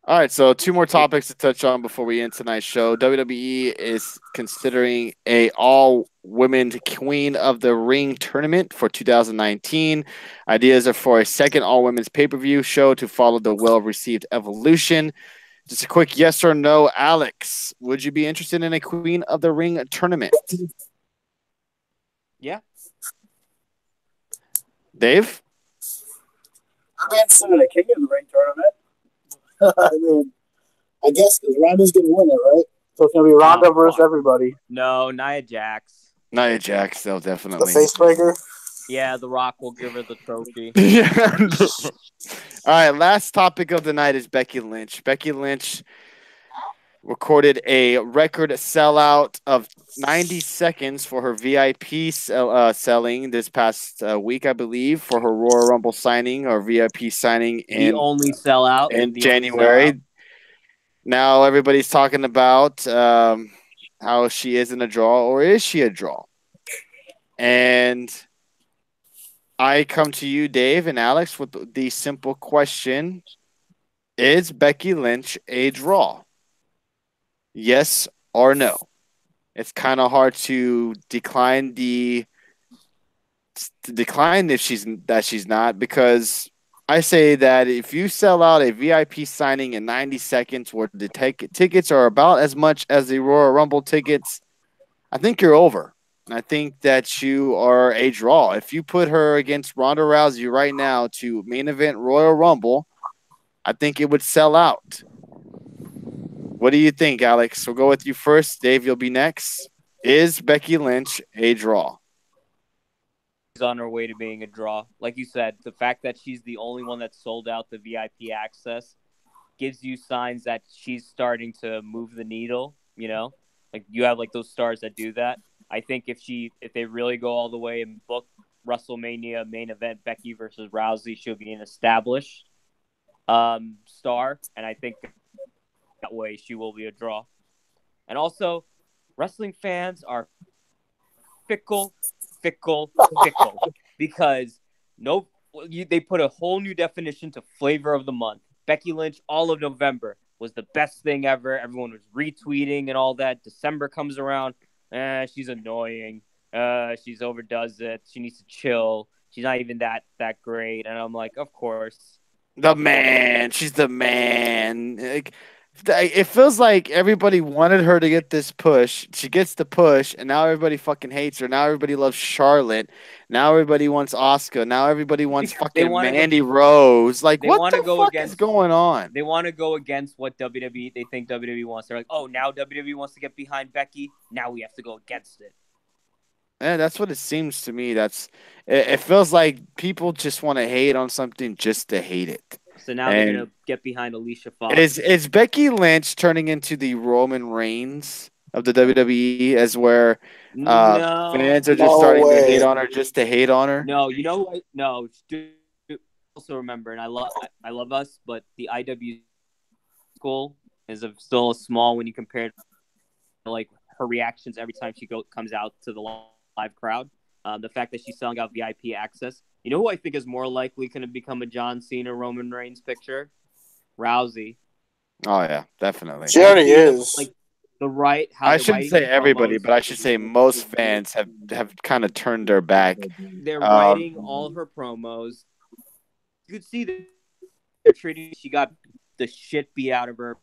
All right, so two more topics to touch on before we end tonight's show. WWE is considering a all women Queen of the Ring tournament for 2019. Ideas are for a second all women's pay per view show to follow the well received Evolution. Just a quick yes or no, Alex. Would you be interested in a Queen of the Ring tournament? Yeah. Dave? I'm interested in a King of the Ring tournament. I mean, I guess because Ronda's going to win it, right? So it's going to be Ronda versus everybody. No, Nia Jax. Nia Jax, they'll definitely. The face breaker? Yeah, The Rock will give her the trophy. All right, last topic of the night is Becky Lynch. Becky Lynch recorded a record sellout of 90 seconds for her VIP selling this past week, I believe, for her Royal Rumble signing or VIP signing The only sellout in January. Now everybody's talking about how she isn't a draw, or is she a draw? And I come to you, Dave and Alex, with the simple question: is Becky Lynch a draw? Yes or no? It's kind of hard to decline if she's not, because I say that if you sell out a VIP signing in 90 seconds where the tickets are about as much as the Royal Rumble tickets, I think you're over. And I think that you are a draw. If you put her against Ronda Rousey right now to main event Royal Rumble, I think it would sell out. What do you think, Alex? We'll go with you first. Dave, you'll be next. Is Becky Lynch a draw? She's on her way to being a draw. Like you said, the fact that she's the only one that sold out the VIP access gives you signs that she's starting to move the needle, you know? Like you have like those stars that do that. I think if they really go all the way and book WrestleMania main event Becky versus Rousey, she'll be an established star, and I think that way she will be a draw. And also, wrestling fans are fickle because they put a whole new definition to flavor of the month. Becky Lynch, all of November was the best thing ever. Everyone was retweeting and all that. December comes around, she's annoying. She's overdoes it. She needs to chill. She's not even that great. And I'm like, of course. She's the man. It feels like everybody wanted her to get this push. She gets the push, and now everybody fucking hates her. Now everybody loves Charlotte. Now everybody wants Asuka. Now everybody wants fucking Mandy Rose. Like, what the fuck is going on? They want to go against what WWE, they think WWE wants. They're like, oh, now WWE wants to get behind Becky. Now we have to go against it. Yeah, that's what it seems to me. It feels like people just want to hate on something just to hate it. So now they're going to get behind Alicia Fox. Is Becky Lynch turning into the Roman Reigns of the WWE, as where fans are just starting to hate on her just to hate on her? No, you know what? No. Also remember, and I love us, but the IW school is still small when you compare it to, like, her reactions every time she comes out to the live crowd. The fact that she's selling out VIP access. You know who I think is more likely going to become a John Cena Roman Reigns picture? Rousey. Oh yeah, definitely. She already is. Like I shouldn't say everybody, but I should say most fans have kind of turned their back. They're writing all her promos. You could see that they're treating. She got the shit beat out of her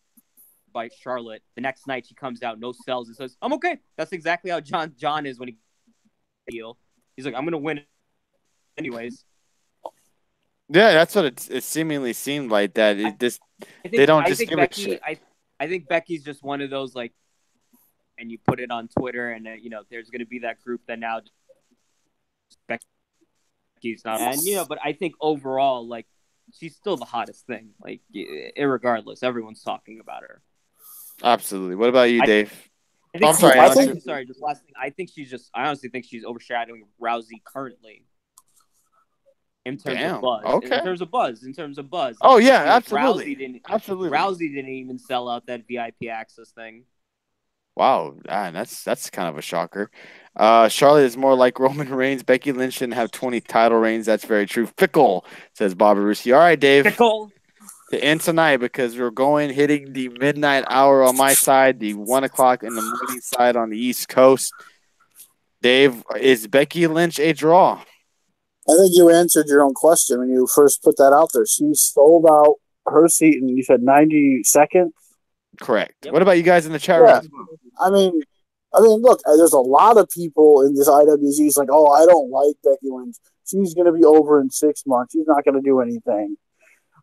by Charlotte. The next night she comes out, no sells, and says, "I'm okay." That's exactly how John is when he heel. He's like, "I'm gonna win anyways." Yeah, that's what it seemingly seemed like. That they don't just give a shit. I think Becky's just one of those, like, and you put it on Twitter, and there's gonna be that group that now Becky's not, and but I think overall, like, she's still the hottest thing. Like, irregardless, everyone's talking about her. Absolutely. What about you, Dave? Just last thing. I honestly think she's overshadowing Rousey currently. In terms of buzz. Okay. In terms of buzz. Oh yeah, absolutely. Rousey didn't even sell out that VIP access thing. Wow, that's kind of a shocker. Charlotte is more like Roman Reigns. Becky Lynch didn't have 20 title reigns. That's very true. Fickle, says Bobby Rousey. All right, Dave. Fickle. to end tonight because we're hitting the midnight hour on my side, the 1 o'clock in the morning side on the East Coast. Dave, is Becky Lynch a draw? I think you answered your own question when you first put that out there. She sold out her seat in, you said, 90 seconds? Correct. Yep. What about you guys in the chat room? I mean, look, there's a lot of people in this IWZ. It's like, oh, I don't like Becky Lynch. She's going to be over in 6 months. She's not going to do anything.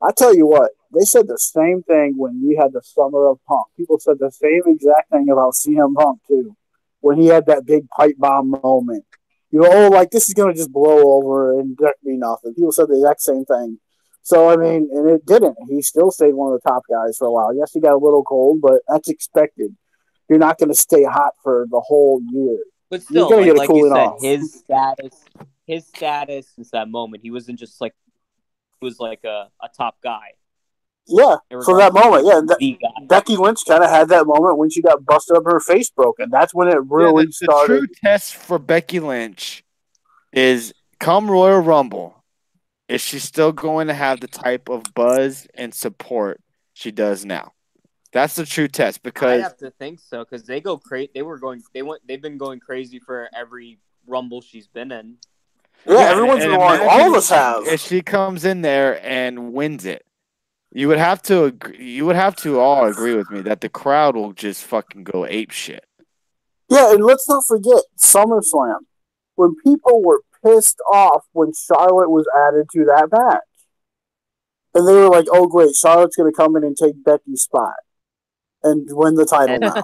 I tell you what, they said the same thing when we had the Summer of Punk. People said the same exact thing about CM Punk, too, when he had that big pipe bomb moment. You know, oh, like this is going to just blow over and be nothing. People said the exact same thing. So, I mean, and it didn't. He still stayed one of the top guys for a while. Yes, he got a little cold, but that's expected. You're not going to stay hot for the whole year. But still, you're like you said, off. his status since that moment, he wasn't just like he was like a top guy. Yeah, for that moment, yeah. Becky Lynch kind of had that moment when she got busted up and her face broken. That's when it really started. The true test for Becky Lynch is come Royal Rumble, is she still going to have the type of buzz and support she does now? That's the true test because I have to think so because they go crazy. They've been going crazy for every Rumble she's been in. Yeah, everyone's been going. All of us have. If she comes in there and wins it, you would have to all agree with me that the crowd will just fucking go ape shit. Yeah, and let's not forget SummerSlam when people were pissed off when Charlotte was added to that match, and they were like, "Oh, great, Charlotte's going to come in and take Becky's spot and win the title now."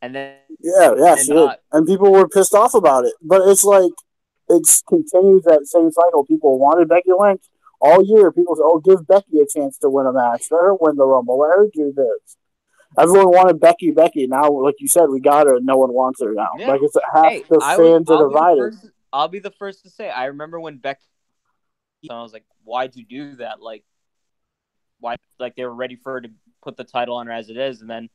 And then she did. And people were pissed off about it, but it's like it's continues that same cycle. People wanted Becky Lynch all year. People said, "Oh, give Becky a chance to win a match. Let her win the Rumble. Let her do this." Everyone wanted Becky. Now, like you said, we got her. No one wants her now. Yeah. Like it's half the fans are divided. I'll be the first to say. I remember when Becky. I was like, "Why'd you do that? Like, why? Like they were ready for her to put the title on her as it is." And then,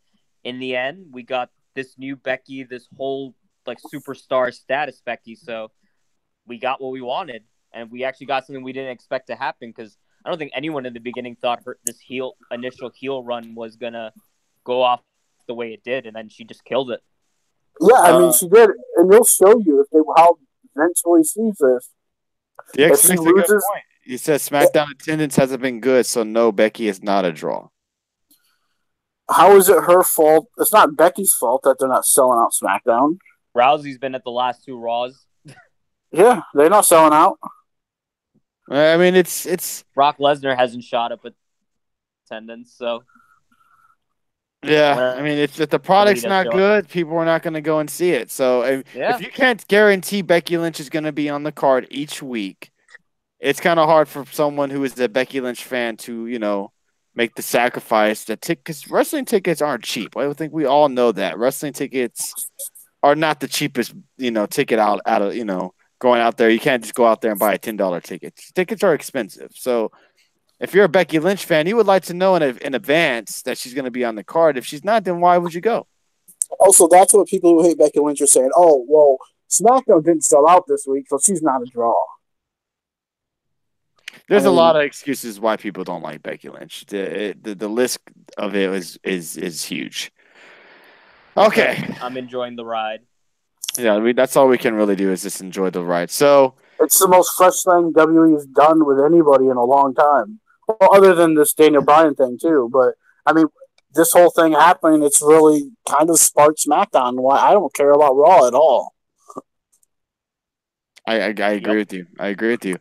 in the end, we got this new Becky, this whole like superstar status Becky. So we got what we wanted, and we actually got something we didn't expect to happen because I don't think anyone in the beginning thought this initial heel run was gonna go off the way it did, and then she just killed it. Yeah, I mean she did, and they'll show you how eventually sees this. The X makes a good point. He says SmackDown attendance hasn't been good, so no, Becky is not a draw. How is it her fault? It's not Becky's fault that they're not selling out SmackDown. Rousey's been at the last 2 Raws. Yeah, they're not selling out. I mean, it's Brock Lesnar hasn't shot up with attendance, so yeah. I mean, if the product's not good, people are not going to go and see it. So if you can't guarantee Becky Lynch is going to be on the card each week, it's kind of hard for someone who is a Becky Lynch fan to make the sacrifice. Because wrestling tickets aren't cheap. I think we all know that wrestling tickets are not the cheapest ticket out of going out there. You can't just go out there and buy a $10 ticket. Tickets are expensive. So if you're a Becky Lynch fan, you would like to know in advance that she's going to be on the card. If she's not, then why would you go? Also, that's what people who hate Becky Lynch are saying. Oh, well, SmackDown didn't sell out this week, so she's not a draw. There's a lot of excuses why people don't like Becky Lynch. The list of it is huge. Okay. I'm enjoying the ride. Yeah, that's all we can really do is just enjoy the ride. So it's the most fresh thing WWE has done with anybody in a long time. Well, other than this Daniel Bryan thing too, but I mean, this whole thing happening, it's really kind of sparked SmackDown. Why I don't care about Raw at all. I agree with you. I agree with you.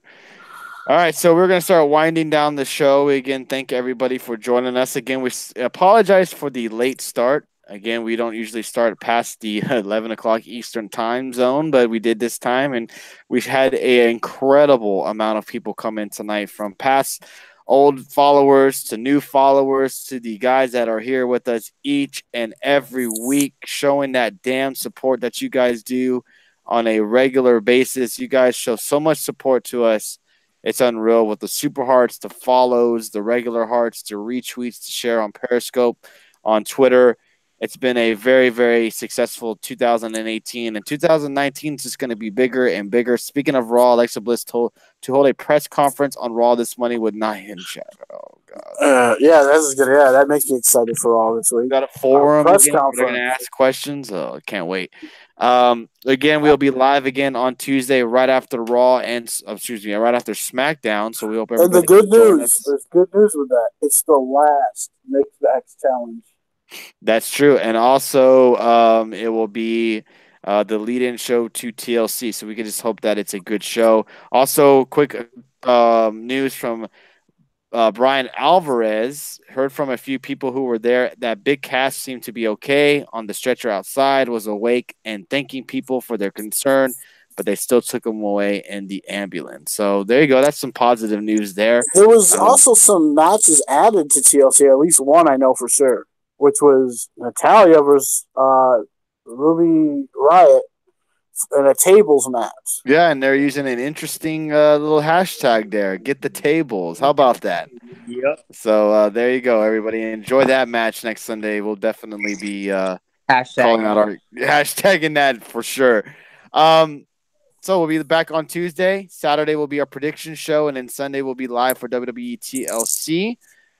All right, so we're going to start winding down the show. Again, thank everybody for joining us. Again, we apologize for the late start. Again, we don't usually start past the 11 o'clock Eastern time zone, but we did this time, and we've had an incredible amount of people come in tonight, from past old followers to new followers to the guys that are here with us each and every week, showing that damn support that you guys do on a regular basis. You guys show so much support to us. It's unreal, with the super hearts, the follows, the regular hearts, the retweets, to share on Periscope, on Twitter. It's been a very, very successful 2018, and 2019 is just going to be bigger and bigger. Speaking of Raw, Alexa Bliss told to hold a press conference on Raw this Monday with Nia Jax. Oh, Yeah, that's good. Yeah, that makes me excited for all this week. Got a forum Press again. We're gonna conference. ask questions. Oh, can't wait. Again, we'll be live again on Tuesday, right after Raw and right after SmackDown. So we hope And the everybody good can join news, us. there's good news with that. It's the last Mixed Max challenge. That's true, and also it will be the lead-in show to TLC. So we can just hope that it's a good show. Also, quick news from Brian Alvarez. Heard from a few people who were there that Big Cass seemed to be okay on the stretcher outside, was awake and thanking people for their concern, but they still took him away in the ambulance. So there you go. That's some positive news there. There was also some matches added to TLC. At least one I know for sure, which was Natalia versus Ruby Riot in a tables match. Yeah, and they're using an interesting little hashtag there. Get the tables. How about that? Yep. So there you go, everybody. Enjoy that match next Sunday. We'll definitely be calling out our hashtagging that for sure. So we'll be back on Tuesday. Saturday will be our prediction show, and then Sunday we'll be live for WWE TLC.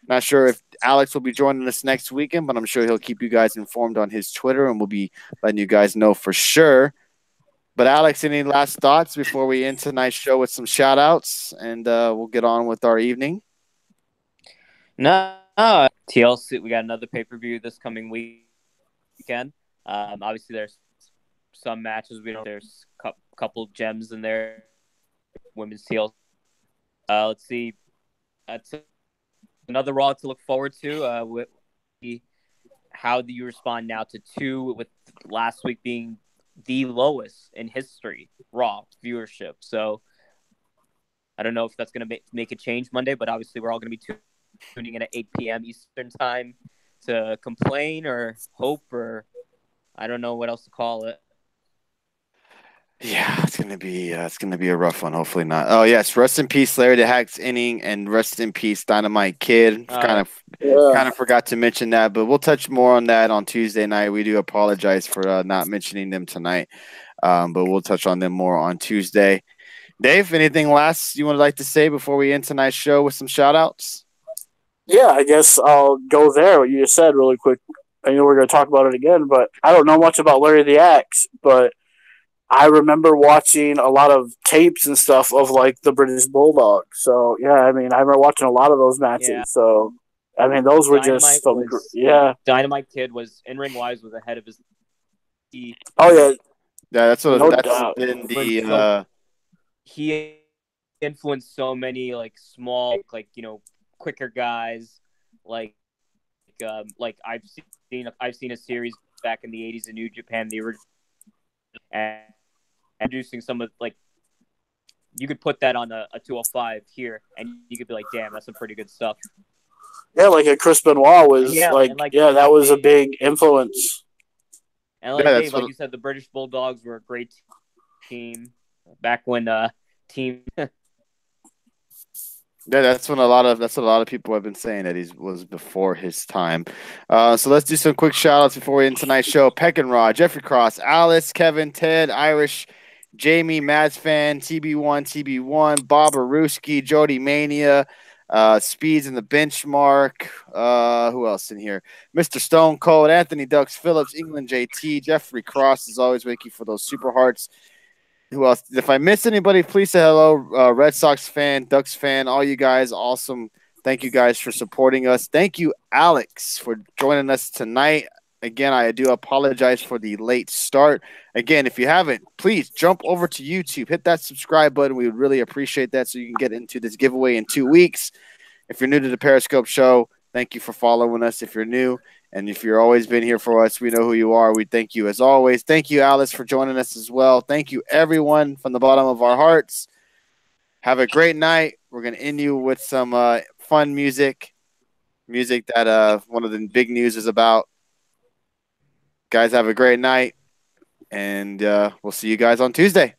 Not sure if Alex will be joining us next weekend, but I'm sure he'll keep you guys informed on his Twitter, and we'll be letting you guys know for sure. But Alex, any last thoughts before we end tonight's show with some shout outs, and we'll get on with our evening? No, TLC. We got another pay-per-view this coming weekend. Obviously, there's some matches. There's a couple gems in there. Women's TLC. Let's see. That's another Raw to look forward to. How do you respond now to 2, with last week being the lowest in history Raw viewership? So I don't know if that's going to make a change Monday, but obviously we're all going to be tuning in at 8 p.m. Eastern time to complain or hope, or I don't know what else to call it. Yeah, it's gonna be a rough one. Hopefully not. Oh yes, rest in peace, Larry the Hack's inning, and rest in peace, Dynamite Kid. Kind of forgot to mention that, but we'll touch more on that on Tuesday night. We do apologize for not mentioning them tonight, but we'll touch on them more on Tuesday. Dave, anything last you would like to say before we end tonight's show with some shout outs? Yeah, I guess I'll go there. What you just said really quick. I know we're going to talk about it again, but I don't know much about Larry the Axe, but I remember watching a lot of tapes and stuff of like the British Bulldog. So yeah, I mean, I remember watching a lot of those matches. Yeah. So I mean, those were just Dynamite Kid was in ring wise was ahead of his. Oh yeah, that's been the. He influenced so many like small, like quicker guys, like I've seen a series back in the '80s in New Japan, the original, and introducing some of like you could put that on a 205 here, and you could be like, damn, that's some pretty good stuff. Yeah, like a Chris Benoit was that was a big influence. And Dave, like you said, the British Bulldogs were a great team back when team. Yeah, that's what a lot of people have been saying, that he was before his time. So let's do some quick shout outs before we end tonight's show. Peck and Raw, Jeffrey Cross, Alice, Kevin, Ted, Irish, Jamie, Mads Fan, TB1, Bob Aruski, Jody Mania, Speeds in the Benchmark. Who else in here? Mr. Stone Cold, Anthony Ducks Phillips, England JT, Jeffrey Cross is always waiting for those super hearts. Who else? If I miss anybody, please say hello. Red Sox fan, Ducks fan, all you guys, awesome. Thank you guys for supporting us. Thank you, Alex, for joining us tonight. Again, I do apologize for the late start. Again, if you haven't, please jump over to YouTube. Hit that subscribe button. We would really appreciate that so you can get into this giveaway in 2 weeks. If you're new to the Periscope show, thank you for following us if you're new. And if you've always been here for us, we know who you are. We thank you as always. Thank you, Alice, for joining us as well. Thank you, everyone, from the bottom of our hearts. Have a great night. We're going to end you with some fun music that one of the big news is about. Guys, have a great night, and we'll see you guys on Tuesday.